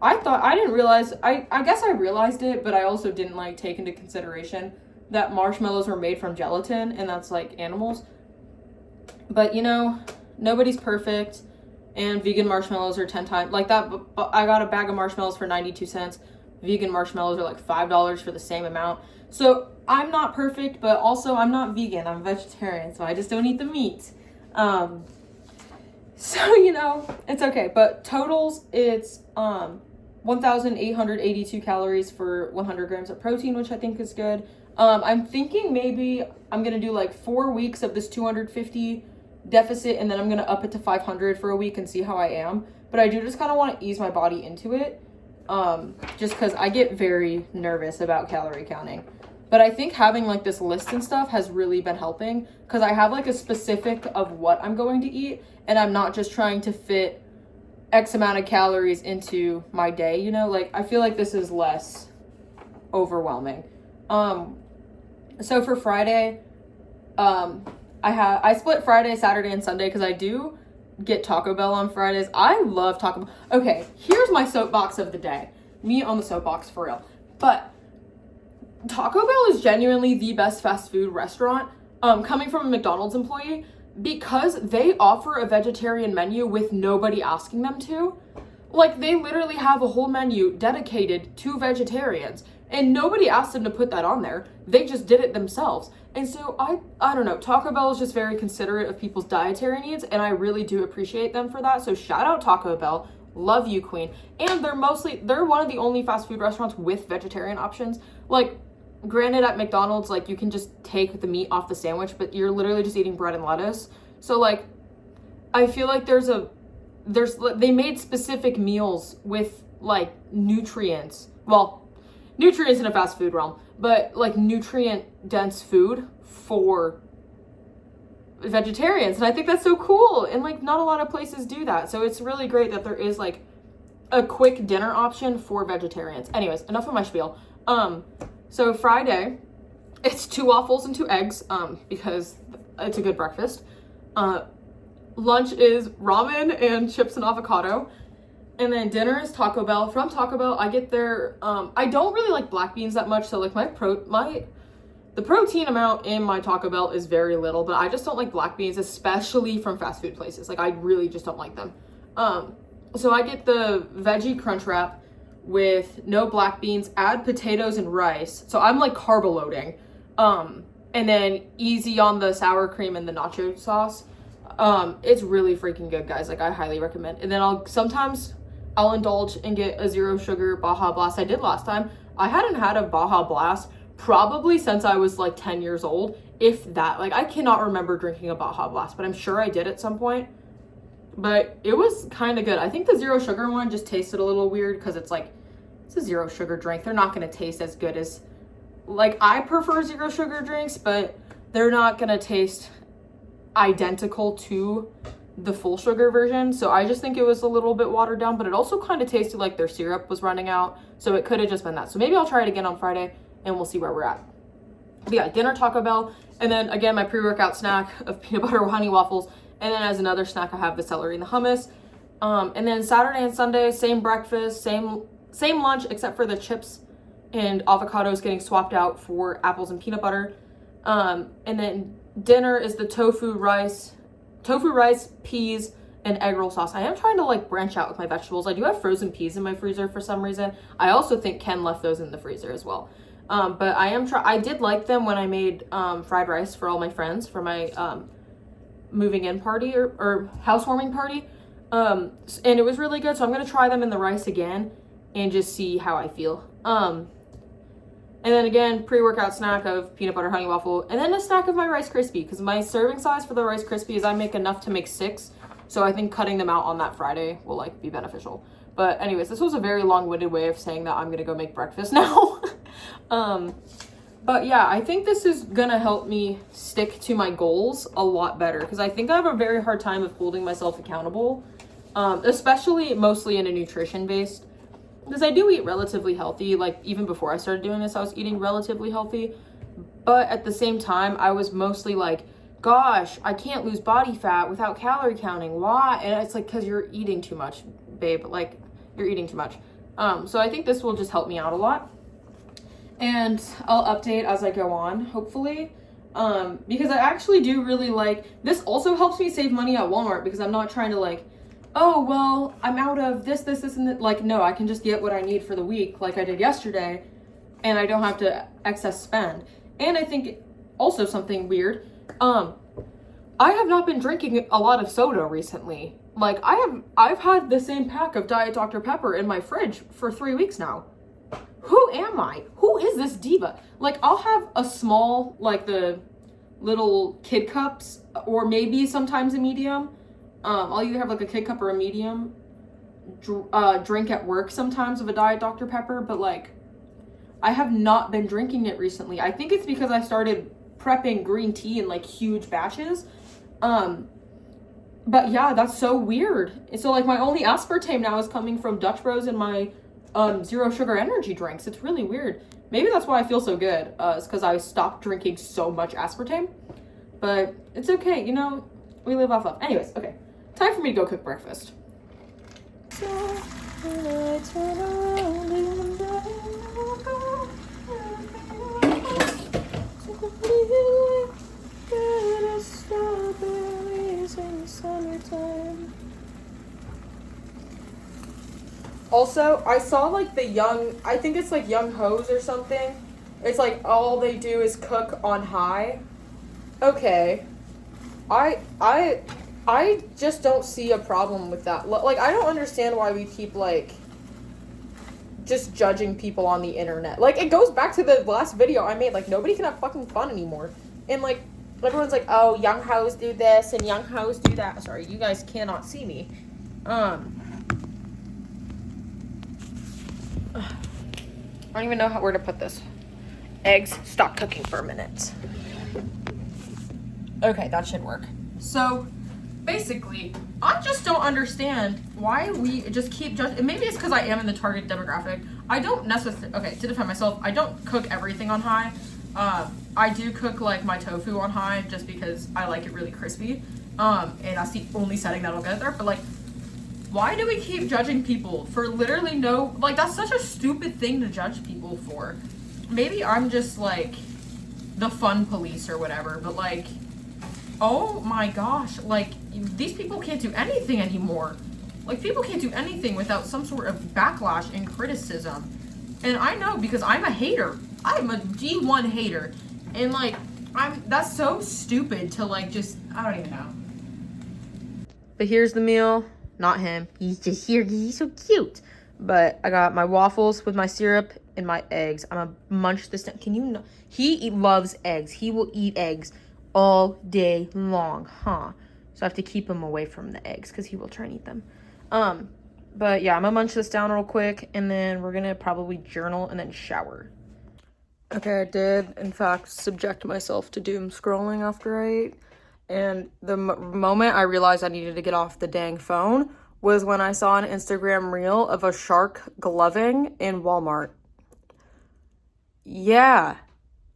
I didn't realize, I guess I realized it, but I also didn't like take into consideration that marshmallows were made from gelatin and that's like animals. But you know, nobody's perfect. And vegan marshmallows are 10 times like that. But I got a bag of marshmallows for 92 cents. Vegan marshmallows are like $5 for the same amount. So I'm not perfect, but also I'm not vegan. I'm vegetarian, so I just don't eat the meat. So, you know, it's okay. But totals, it's 1,882 calories for 100 grams of protein, which I think is good. I'm thinking maybe I'm going to do like 4 weeks of this 250 deficit, and then I'm going to up it to 500 for a week and see how I am. But I do just kind of want to ease my body into it, just because I get very nervous about calorie counting. But I think having like this list and stuff has really been helping, because I have like a specific of what I'm going to eat, and I'm not just trying to fit X amount of calories into my day, you know? Like, I feel like this is less overwhelming. So for Friday, I split Friday, Saturday, and Sunday because I do get Taco Bell on Fridays. I love Taco Bell. Okay, here's my soapbox of the day. Me on the soapbox for real. But Taco Bell is genuinely the best fast food restaurant, coming from a McDonald's employee, because they offer a vegetarian menu with nobody asking them to. Like, they literally have a whole menu dedicated to vegetarians, and nobody asked them to put that on there. They just did it themselves. And so I don't know, Taco Bell is just very considerate of people's dietary needs, and I really do appreciate them for that. So shout out Taco Bell. Love you, queen. And they're one of the only fast food restaurants with vegetarian options. Like, granted, at McDonald's, like, you can just take the meat off the sandwich, but you're literally just eating bread and lettuce. So, like, I feel like they made specific meals with, like, nutrients. Well, nutrients in a fast food realm, but, like, nutrient-dense food for vegetarians. And I think that's so cool. And, like, not a lot of places do that. So it's really great that there is, like, a quick dinner option for vegetarians. Anyways, enough of my spiel. So Friday, it's 2 waffles and 2 eggs, because it's a good breakfast. Lunch is ramen and chips and avocado. And then dinner is Taco Bell. From Taco Bell, I get their, I don't really like black beans that much, so like the protein amount in my Taco Bell is very little, but I just don't like black beans, especially from fast food places. Like, I really just don't like them. So I get the veggie crunch wrap with no black beans, add potatoes and rice. So I'm like carb loading. And then easy on the sour cream and the nacho sauce. It's really freaking good, guys. Like, I highly recommend. And then sometimes I'll indulge and get a 0 sugar Baja Blast. I did last time. I hadn't had a Baja Blast probably since I was like 10 years old, if that. Like, I cannot remember drinking a Baja Blast, but I'm sure I did at some point. But it was kind of good. I think the 0 sugar one just tasted a little weird because it's like, it's a 0 sugar drink. They're not going to taste as good as, like, I prefer 0 sugar drinks, but they're not going to taste identical to the full sugar version. So I just think it was a little bit watered down, but it also kind of tasted like their syrup was running out. So it could have just been that. So maybe I'll try it again on Friday and we'll see where we're at. But yeah, dinner Taco Bell. And then again, my pre-workout snack of peanut butter honey waffles. And then as another snack, I have the celery and the hummus. And then Saturday and Sunday, same breakfast, same lunch, except for the chips and avocados getting swapped out for apples and peanut butter. And then dinner is the tofu rice, peas, and egg roll sauce. I am trying to like branch out with my vegetables. I do have frozen peas in my freezer for some reason. I also think Ken left those in the freezer as well. But I did like them when I made fried rice for all my friends for my moving in party or housewarming party. And it was really good. So I'm going to try them in the rice again and just see how I feel. And then again, pre-workout snack of peanut butter honey waffle, and then a snack of my Rice Krispie, because my serving size for the Rice Krispie is I make enough to make 6. So I think cutting them out on that Friday will like be beneficial. But anyways, this was a very long-winded way of saying that I'm going to go make breakfast now. But yeah, I think this is going to help me stick to my goals a lot better, because I think I have a very hard time of holding myself accountable, especially mostly in a nutrition based, because I do eat relatively healthy. Like even before I started doing this, I was eating relatively healthy, but at the same time, I was mostly like, gosh, I can't lose body fat without calorie counting. Why? And it's like, because you're eating too much, babe. Like you're eating too much. So I think this will just help me out a lot. And I'll update as I go on, hopefully, because I actually do really like, this also helps me save money at Walmart, because I'm not trying to like, oh, well, I'm out of this, and that. Like, no, I can just get what I need for the week, like I did yesterday, and I don't have to excess spend. And I think also something weird, I have not been drinking a lot of soda recently. Like, I've had the same pack of Diet Dr. Pepper in my fridge for 3 weeks now. Who am I? Who is this diva? Like, I'll have a small, like the little kid cups, or maybe sometimes a medium. I'll either have like a kid cup or a medium drink at work sometimes of a Diet Dr. Pepper, but like, I have not been drinking it recently. I think it's because I started prepping green tea in like huge batches. But yeah, that's so weird. And so like my only aspartame now is coming from Dutch Bros and my zero sugar energy drinks. It's really weird. Maybe that's why I feel so good. It's because I stopped drinking so much aspartame. But it's okay, you know, we live off love. Anyways, okay. Time for me to go cook breakfast. Also, I saw like the I think it's like Young Hoes or something. It's like all they do is cook on high. Okay. I just don't see a problem with that. Like, I don't understand why we keep like just judging people on the internet. Like, it goes back to the last video I made. Like, nobody can have fucking fun anymore. And like, everyone's like, oh, Young Hoes do this and Young Hoes do that. Sorry, you guys cannot see me. I don't even know where to put this. Eggs, stop cooking for a minute. Okay, that should work. So, basically, I just don't understand why we just keep judging. Maybe it's because I am in the target demographic. I don't necessarily, okay, to defend myself, I don't cook everything on high. I do cook like my tofu on high just because I like it really crispy. And that's the only setting that'll get it there. But like, why do we keep judging people for literally no, like that's such a stupid thing to judge people for. Maybe I'm just like the fun police or whatever, but like, oh my gosh, like these people can't do anything anymore. Like people can't do anything without some sort of backlash and criticism. And I know because I'm a hater. I'm a D1 hater. And like, that's so stupid to like just, I don't even know. But here's the meal. Not him. He's just here. He's so cute. But I got my waffles with my syrup and my eggs. I'm gonna munch this down. Can you know? He loves eggs. He will eat eggs all day long, huh? So I have to keep him away from the eggs because he will try and eat them. But yeah, I'm gonna munch this down real quick and then we're gonna probably journal and then shower. Okay, I did, in fact, subject myself to doom scrolling after I ate. And the moment I realized I needed to get off the dang phone was when I saw an Instagram reel of a shark gloving in Walmart. Yeah,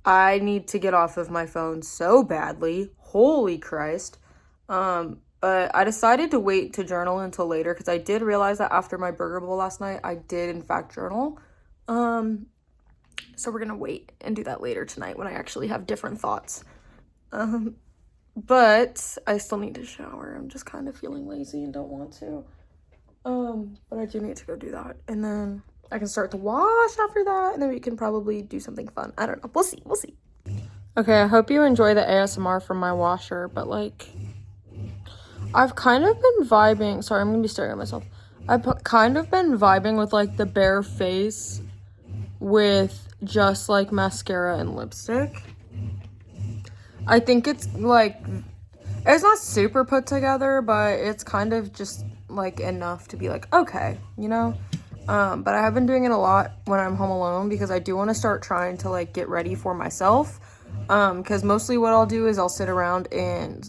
I need to get off of my phone so badly. Holy Christ. But I decided to wait to journal until later because I did realize that after my burger bowl last night, I did in fact journal. So we're gonna wait and do that later tonight when I actually have different thoughts. But I still need to shower. I'm just kind of feeling lazy and don't want to. But I do need to go do that. And then I can start to wash after that. And then we can probably do something fun. I don't know. We'll see. Okay, I hope you enjoy the ASMR from my washer. But like, I've kind of been vibing. Sorry, I'm gonna be staring at myself. I've kind of been vibing with like the bare face with just like mascara and lipstick. I think it's like, it's not super put together, but it's kind of just like enough to be like, okay, you know? But I have been doing it a lot when I'm home alone because I do want to start trying to like get ready for myself. Because mostly what I'll do is I'll sit around in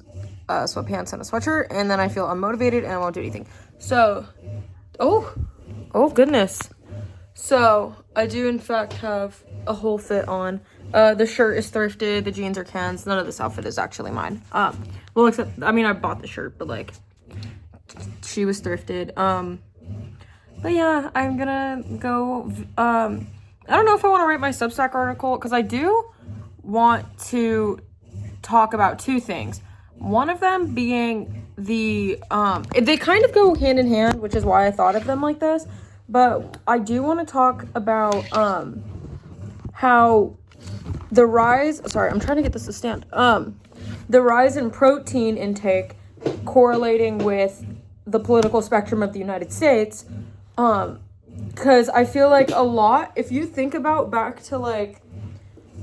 sweatpants and a sweatshirt, and then I feel unmotivated and I won't do anything. So, oh goodness. So I do in fact have a whole fit on. The shirt is thrifted, the jeans are Ken's. None of this outfit is actually mine. Well, except, I mean, I bought the shirt, but like, she was thrifted. But yeah, I'm gonna go, I don't know if I want to write my Substack article, because I do want to talk about two things. One of them being the, they kind of go hand in hand, which is why I thought of them like this. But I do want to talk about, how the rise, sorry, I'm trying to get this to stand. The rise in protein intake correlating with the political spectrum of the United States. Because I feel like a lot, if you think about back to like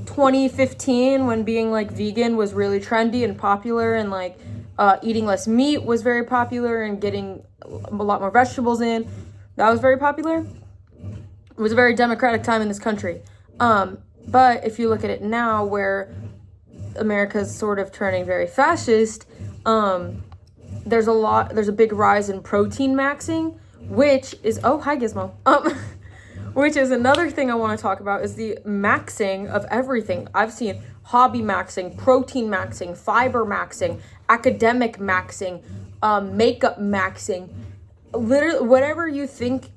2015 when being like vegan was really trendy and popular, and like eating less meat was very popular, and getting a lot more vegetables in, that was very popular. It was a very democratic time in this country. But if you look at it now, where America's sort of turning very fascist, there's a big rise in protein maxing, which is, oh, hi Gizmo. Which is another thing I want to talk about, is the maxing of everything. I've seen hobby maxing, protein maxing, fiber maxing, academic maxing, makeup maxing, literally whatever you think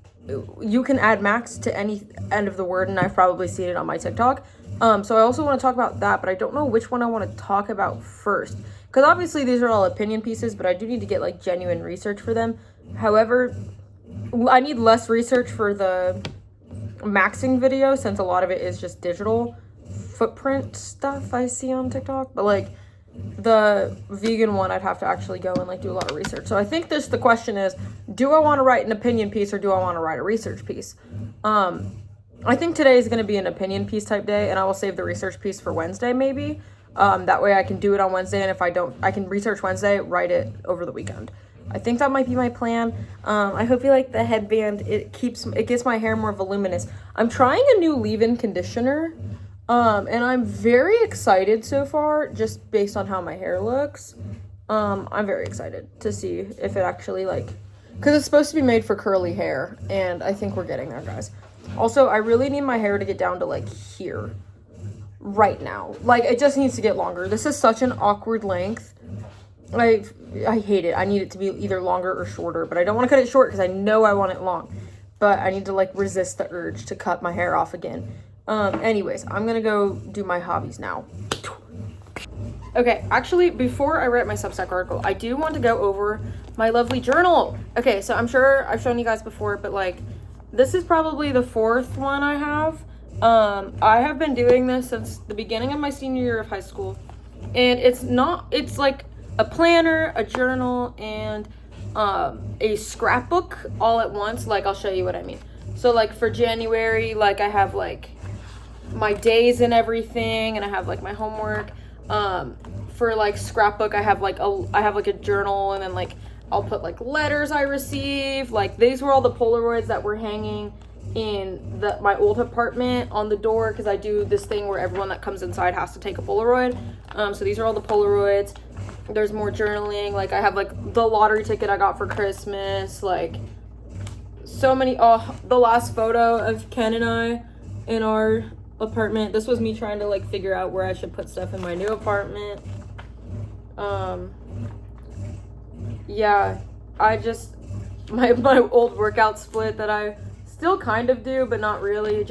you can add max to any end of the word, and I've probably seen it on my TikTok. So I also want to talk about that, but I don't know which one I want to talk about first, because obviously these are all opinion pieces, but I do need to get like genuine research for them. However, I need less research for the maxing video, since a lot of it is just digital footprint stuff I see on TikTok. But like the vegan one, I'd have to actually go and like do a lot of research. So I think the question is, do I want to write an opinion piece or do I want to write a research piece? I think today is going to be an opinion piece type day, and I will save the research piece for Wednesday maybe. That way I can do it on Wednesday, and if I don't, I can research Wednesday, write it over the weekend. I think that might be my plan. I hope you like the headband. It gets my hair more voluminous. I'm trying a new leave-in conditioner, and I'm very excited so far, just based on how my hair looks. I'm very excited to see if it actually because it's supposed to be made for curly hair, and I think we're getting there, guys. Also, I really need my hair to get down to here right now. It just needs to get longer. This is such an awkward length. I hate it. I need it to be either longer or shorter, but I don't want to cut it short because I know I want it long. But I need to resist the urge to cut my hair off again. Anyways, I'm gonna go do my hobbies now. Okay, actually, before I write my Substack article, I do want to go over my lovely journal. Okay, so I'm sure I've shown you guys before, but this is probably the fourth one I have. I have been doing this since the beginning of my senior year of high school, and it's a planner, a journal, and a scrapbook all at once. I'll show you what I mean. So for January, I have my days and everything, and I have my homework. For scrapbook, I have a journal, and then I'll put letters I receive. These were all the Polaroids that were hanging in my old apartment on the door, because I do this thing where everyone that comes inside has to take a Polaroid. So these are all the Polaroids. There's more journaling. I have the lottery ticket I got for Christmas. So many. Oh, the last photo of Ken and I in our apartment. This was me trying to figure out where I should put stuff in my new apartment. Yeah, I just my old workout split that I still kind of do, but not really.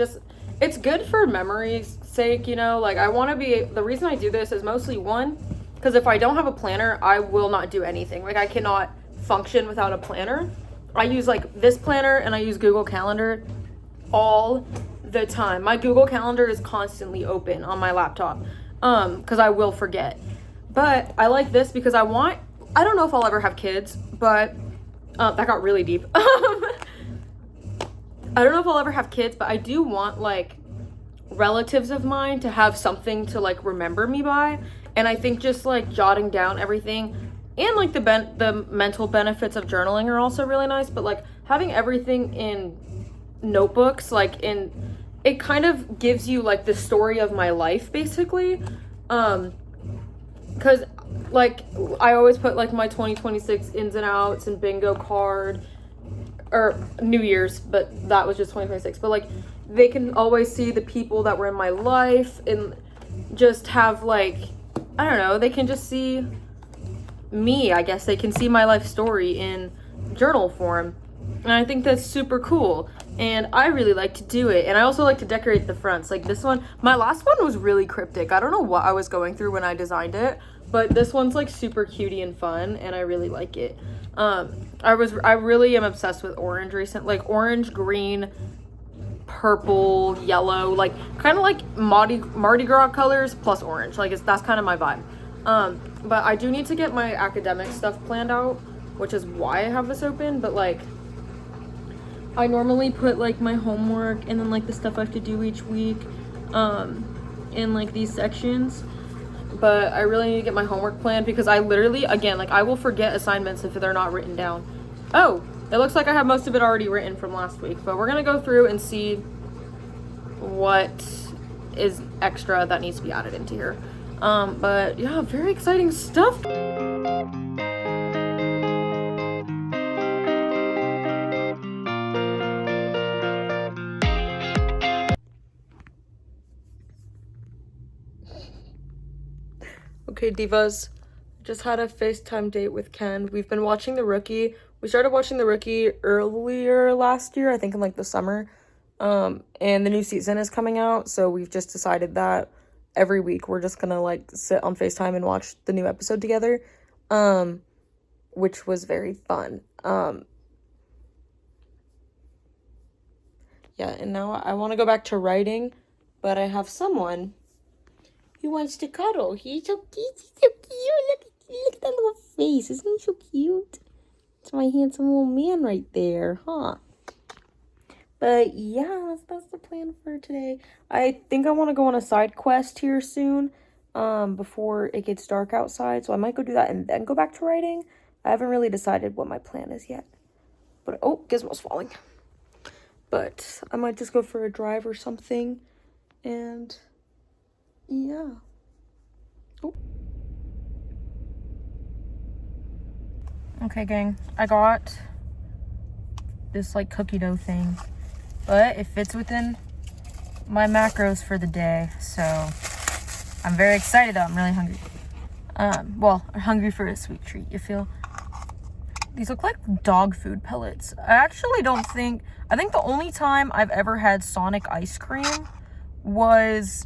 It's good for memory's sake, I want to be, the reason I do this is mostly one, because if I don't have a planner, I will not do anything. I cannot function without a planner. I use this planner, and I use Google Calendar all the time. My Google Calendar is constantly open on my laptop, because I will forget. But I like this because I want I don't know if I'll ever have kids, but that got really deep. I don't know if I'll ever have kids, but I do want like relatives of mine to have something to like remember me by. And I think just like jotting down everything and like the mental benefits of journaling are also really nice, but like having everything in notebooks, like it kind of gives you like the story of my life basically. Because like I always put like my 2026 ins and outs and bingo card, or New Year's, but that was just 2026. But like they can always see the people that were in my life and just have like, I don't know, they can just see me. I guess they can see my life story in journal form, and I think that's super cool, and I really like to do it. And I also like to decorate the fronts. Like this one, my last one was really cryptic. I don't know what I was going through when I designed it, but this one's like super cutie and fun, and I really like it. I really am obsessed with orange like orange, green, purple, yellow, like kind of like Mardi Gras colors plus orange. Like that's kind of my vibe. But I do need to get my academic stuff planned out, which is why I have this open. But like I normally put like my homework and then like the stuff I have to do each week in like these sections. But I really need to get my homework planned because I literally, again, like I will forget assignments if they're not written down. Oh, it looks like I have most of it already written from last week, but we're gonna go through and see what is extra that needs to be added into here. But yeah, very exciting stuff. Okay, divas, just had a FaceTime date with Ken. We've been watching The Rookie. We started watching The Rookie earlier last year, I think in like the summer. And the new season is coming out, so we've just decided that every week we're just gonna like sit on FaceTime and watch the new episode together, which was very fun. Yeah, and now I want to go back to writing, but I have someone who wants to cuddle. He's so cute. He's so cute. Look at that little face. Isn't he so cute? It's my handsome little man right there, huh? But yeah, that's the plan for today. I think I want to go on a side quest here soon, before it gets dark outside. So I might go do that and then go back to writing. I haven't really decided what my plan is yet. But, oh, Gizmo's falling. But I might just go for a drive or something. And yeah. Oh. Okay, gang. I got this like cookie dough thing, but it fits within my macros for the day, so I'm very excited though. I'm really hungry. Well, I'm hungry for a sweet treat, you feel? These look like dog food pellets. I think the only time I've ever had Sonic ice cream was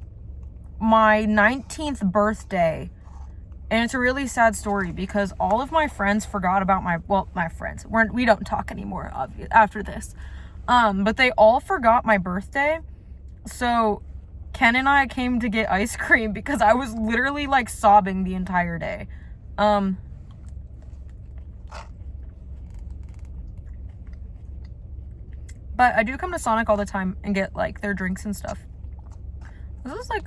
my 19th birthday. And it's a really sad story because all of my friends forgot about my friends. We don't talk anymore after this. But they all forgot my birthday. So Ken and I came to get ice cream because I was literally like sobbing the entire day. But I do come to Sonic all the time and get like their drinks and stuff. This is like,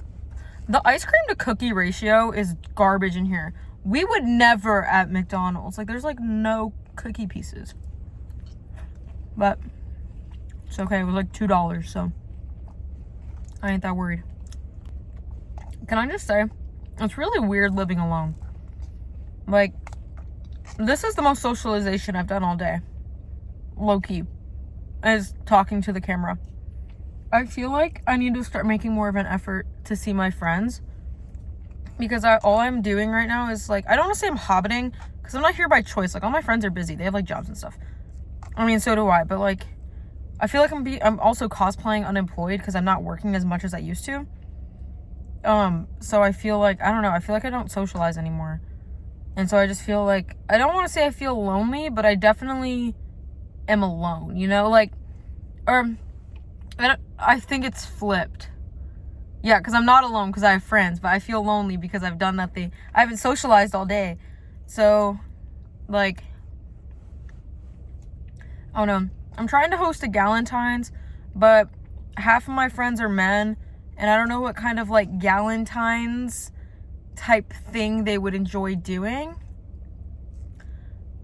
the ice cream to cookie ratio is garbage in here. We would never at McDonald's. Like, there's like no cookie pieces. But it's okay. It was like $2, so I ain't that worried. Can I just say, it's really weird living alone. Like, this is the most socialization I've done all day. Low key. Is talking to the camera. I feel like I need to start making more of an effort to see my friends, because all I'm doing right now is like, I don't want to say I'm hobbiting because I'm not here by choice. Like, all my friends are busy. They have like jobs and stuff. I mean, so do I, but like I feel like I'm also cosplaying unemployed because I'm not working as much as I used to. So I feel like, I don't know, I feel like I don't socialize anymore. And so I just feel like, I don't want to say I feel lonely, but I definitely am alone, you know? Like, or I think it's flipped. Yeah, because I'm not alone because I have friends, but I feel lonely because I've done nothing. I haven't socialized all day. So like, I don't know. I'm trying to host a Galentine's, but half of my friends are men, and I don't know what kind of, like, Galentine's type thing they would enjoy doing.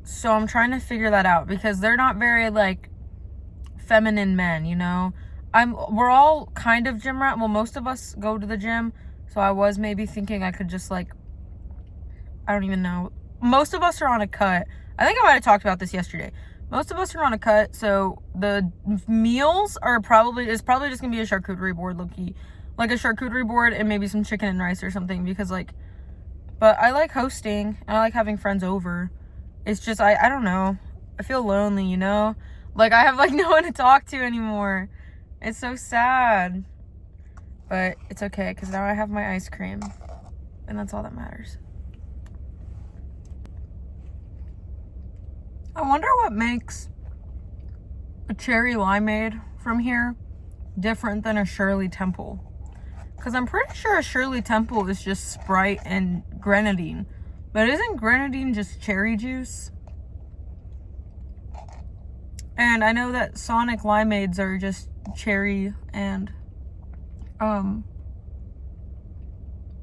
So I'm trying to figure that out, because they're not very, like, feminine men, you know? We're all kind of gym rat. Well, most of us go to the gym, so I was maybe thinking I could just, like, I don't even know. Most of us are on a cut. I think I might have talked about this yesterday. Most of us are on a cut, so the meals are probably just gonna be a charcuterie board, low-key. Like a charcuterie board and maybe some chicken and rice or something, because, like, but I like hosting, and I like having friends over. It's just, I don't know. I feel lonely, you know? Like, I have, like, no one to talk to anymore. It's so sad. But it's okay, because now I have my ice cream, and that's all that matters. I wonder what makes a cherry limeade from here different than a Shirley Temple. Because I'm pretty sure a Shirley Temple is just Sprite and grenadine. But isn't grenadine just cherry juice? And I know that Sonic limeades are just cherry and,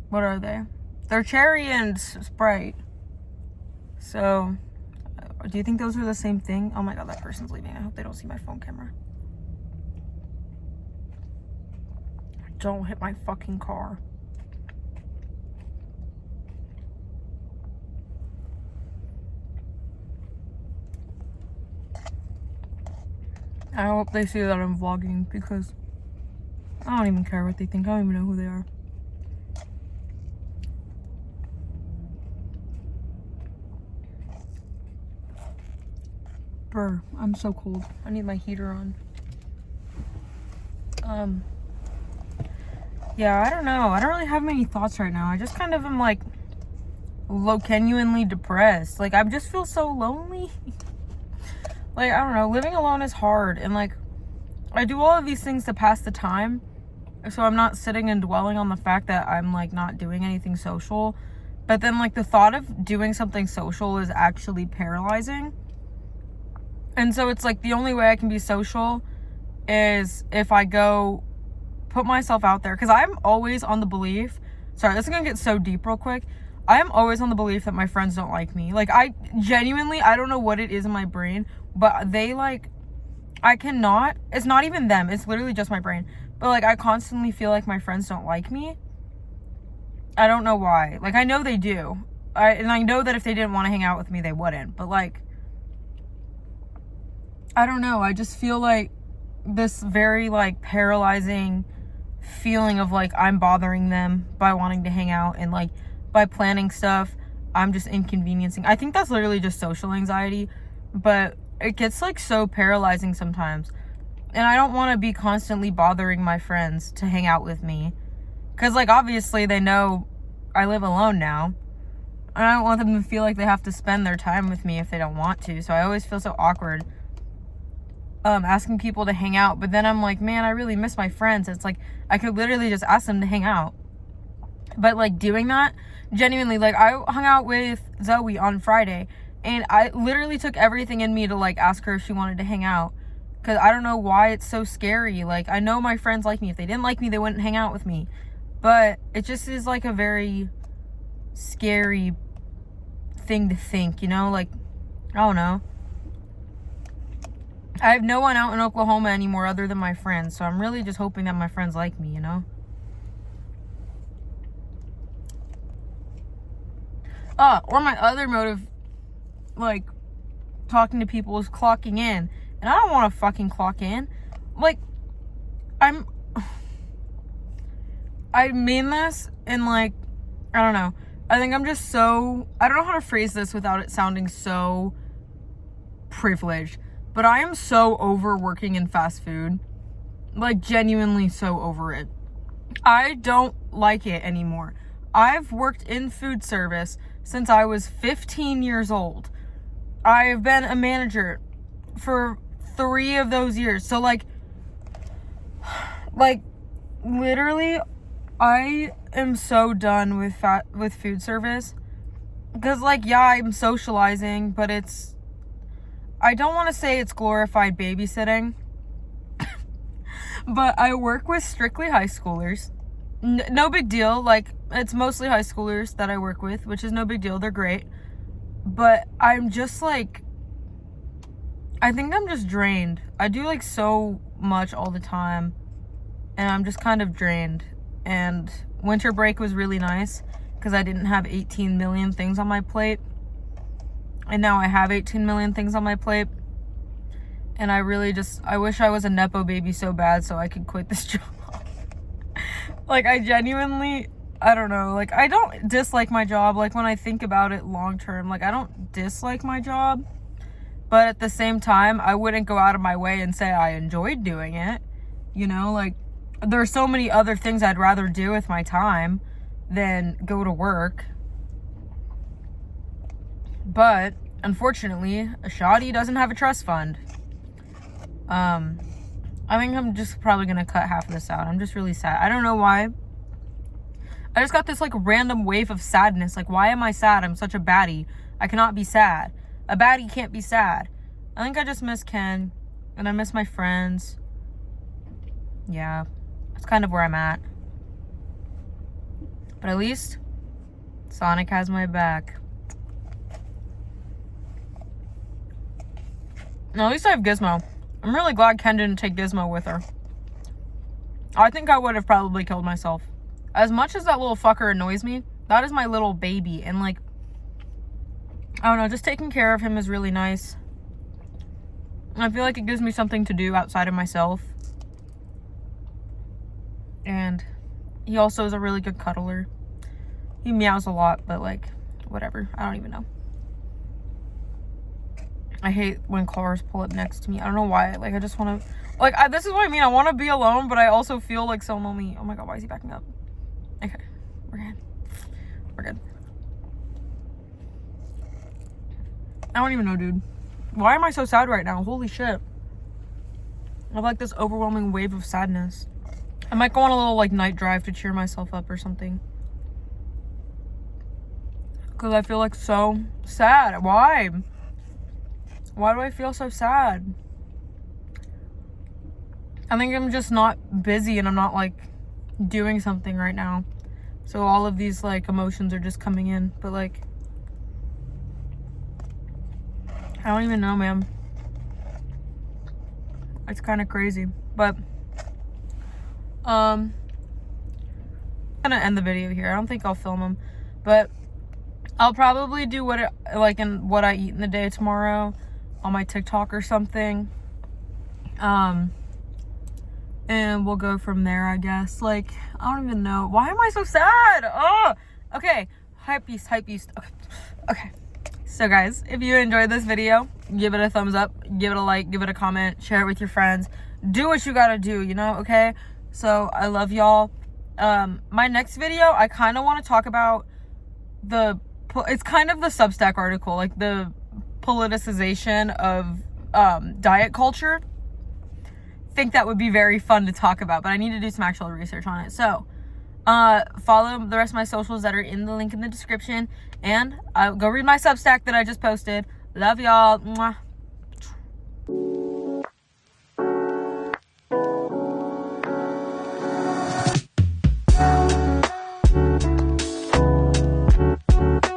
what are they? They're cherry and Sprite. So, do you think those are the same thing? Oh my god, that person's leaving. I hope they don't see my phone camera. Don't hit my fucking car. I hope they see that I'm vlogging, because I don't even care what they think. I don't even know who they are. Brr, I'm so cold. I need my heater on. Yeah, I don't know. I don't really have many thoughts right now. I just kind of am, like, genuinely depressed. Like, I just feel so lonely. Like, I don't know. Living alone is hard. And, like, I do all of these things to pass the time. So I'm not sitting and dwelling on the fact that I'm, like, not doing anything social. But then, like, the thought of doing something social is actually paralyzing. And so it's like the only way I can be social is if I go put myself out there. Because I'm always on the belief, sorry, this is going to get so deep real quick. I am always on the belief that my friends don't like me. Like, I genuinely, I don't know what it is in my brain, but they, like, I cannot, it's not even them. It's literally just my brain. But, like, I constantly feel like my friends don't like me. I don't know why. Like, I know they do. And I know that if they didn't want to hang out with me, they wouldn't. But, like, I don't know. I just feel like this very, like, paralyzing feeling of, like, I'm bothering them by wanting to hang out, and, like, by planning stuff, I'm just inconveniencing. I think that's literally just social anxiety, but it gets, like, so paralyzing sometimes. And I don't want to be constantly bothering my friends to hang out with me. Because, like, obviously they know I live alone now. And I don't want them to feel like they have to spend their time with me if they don't want to. So I always feel so awkward asking people to hang out. But then I'm like, man, I really miss my friends. It's like, I could literally just ask them to hang out. But, like, doing that, genuinely, like, I hung out with Zoe on Friday. And I literally took everything in me to, like, ask her if she wanted to hang out. Because I don't know why it's so scary. Like, I know my friends like me. If they didn't like me, they wouldn't hang out with me. But it just is, like, a very scary thing to think, you know? Like, I don't know. I have no one out in Oklahoma anymore other than my friends. So I'm really just hoping that my friends like me, you know? Or my other motive, like, talking to people is clocking in. And I don't want to fucking clock in. Like, I mean this, and, like, I don't know. I think I'm just so, I don't know how to phrase this without it sounding so privileged. But I am so over working in fast food. Like, genuinely so over it. I don't like it anymore. I've worked in food service since I was 15 years old. I've been a manager for 3 of those years. So, like, literally, I am so done with food service. Because, like, yeah, I'm socializing, but I don't want to say it's glorified babysitting, but I work with strictly high schoolers. No big deal. Like, it's mostly high schoolers that I work with, which is no big deal. They're great. But I'm just, like, I think I'm just drained. I do, like, so much all the time, and I'm just kind of drained. And winter break was really nice because I didn't have 18 million things on my plate. And now I have 18 million things on my plate. And I wish I was a Nepo baby so bad so I could quit this job. Like, I genuinely, I don't know. Like, I don't dislike my job. Like, when I think about it long term, like, I don't dislike my job. But at the same time, I wouldn't go out of my way and say I enjoyed doing it. You know, like, there are so many other things I'd rather do with my time than go to work. But unfortunately, Shadi doesn't have a trust fund. I think I'm just probably gonna cut half of this out. I'm just really sad. I don't know why. I just got this like random wave of sadness. Like, why am I sad? I'm such a baddie. I cannot be sad. A baddie can't be sad. I think I just miss Ken, and I miss my friends. Yeah, that's kind of where I'm at. But at least Sonic has my back. No, at least I have Gizmo. I'm really glad Ken didn't take Gizmo with her. I think I would have probably killed myself. As much as that little fucker annoys me, that is my little baby. And, like, I don't know, just taking care of him is really nice. I feel like it gives me something to do outside of myself. And he also is a really good cuddler. He meows a lot, but, like, whatever. I don't even know. I hate when cars pull up next to me. I don't know why. Like, I just want to... Like, this is what I mean. I want to be alone, but I also feel, like, so lonely. Oh, my God. Why is he backing up? Okay. We're good. We're good. I don't even know, dude. Why am I so sad right now? Holy shit. I have, like, this overwhelming wave of sadness. I might go on a little, like, night drive to cheer myself up or something. Because I feel, like, so sad. Why? Why do I feel so sad? I think I'm just not busy and I'm not, like, doing something right now. So all of these, like, emotions are just coming in. But, like, I don't even know, man. It's kind of crazy. But, I'm gonna end the video here. I don't think I'll film them. But I'll probably do what I eat in the day tomorrow on my TikTok or something. And we'll go from there, I guess. Like, I don't even know. Why am I so sad? Oh, okay. Hype beast. Okay. So, guys, if you enjoyed this video, give it a thumbs up, give it a like, give it a comment, share it with your friends. Do what you gotta do, you know, okay? So, I love y'all. My next video, I kind of want to talk about it's kind of the Substack article, like the politicization of diet culture. Think that would be very fun to talk about, but I need to do some actual research on it. So follow the rest of my socials that are in the link in the description, and go read my Substack that I just posted. Love y'all. Mwah.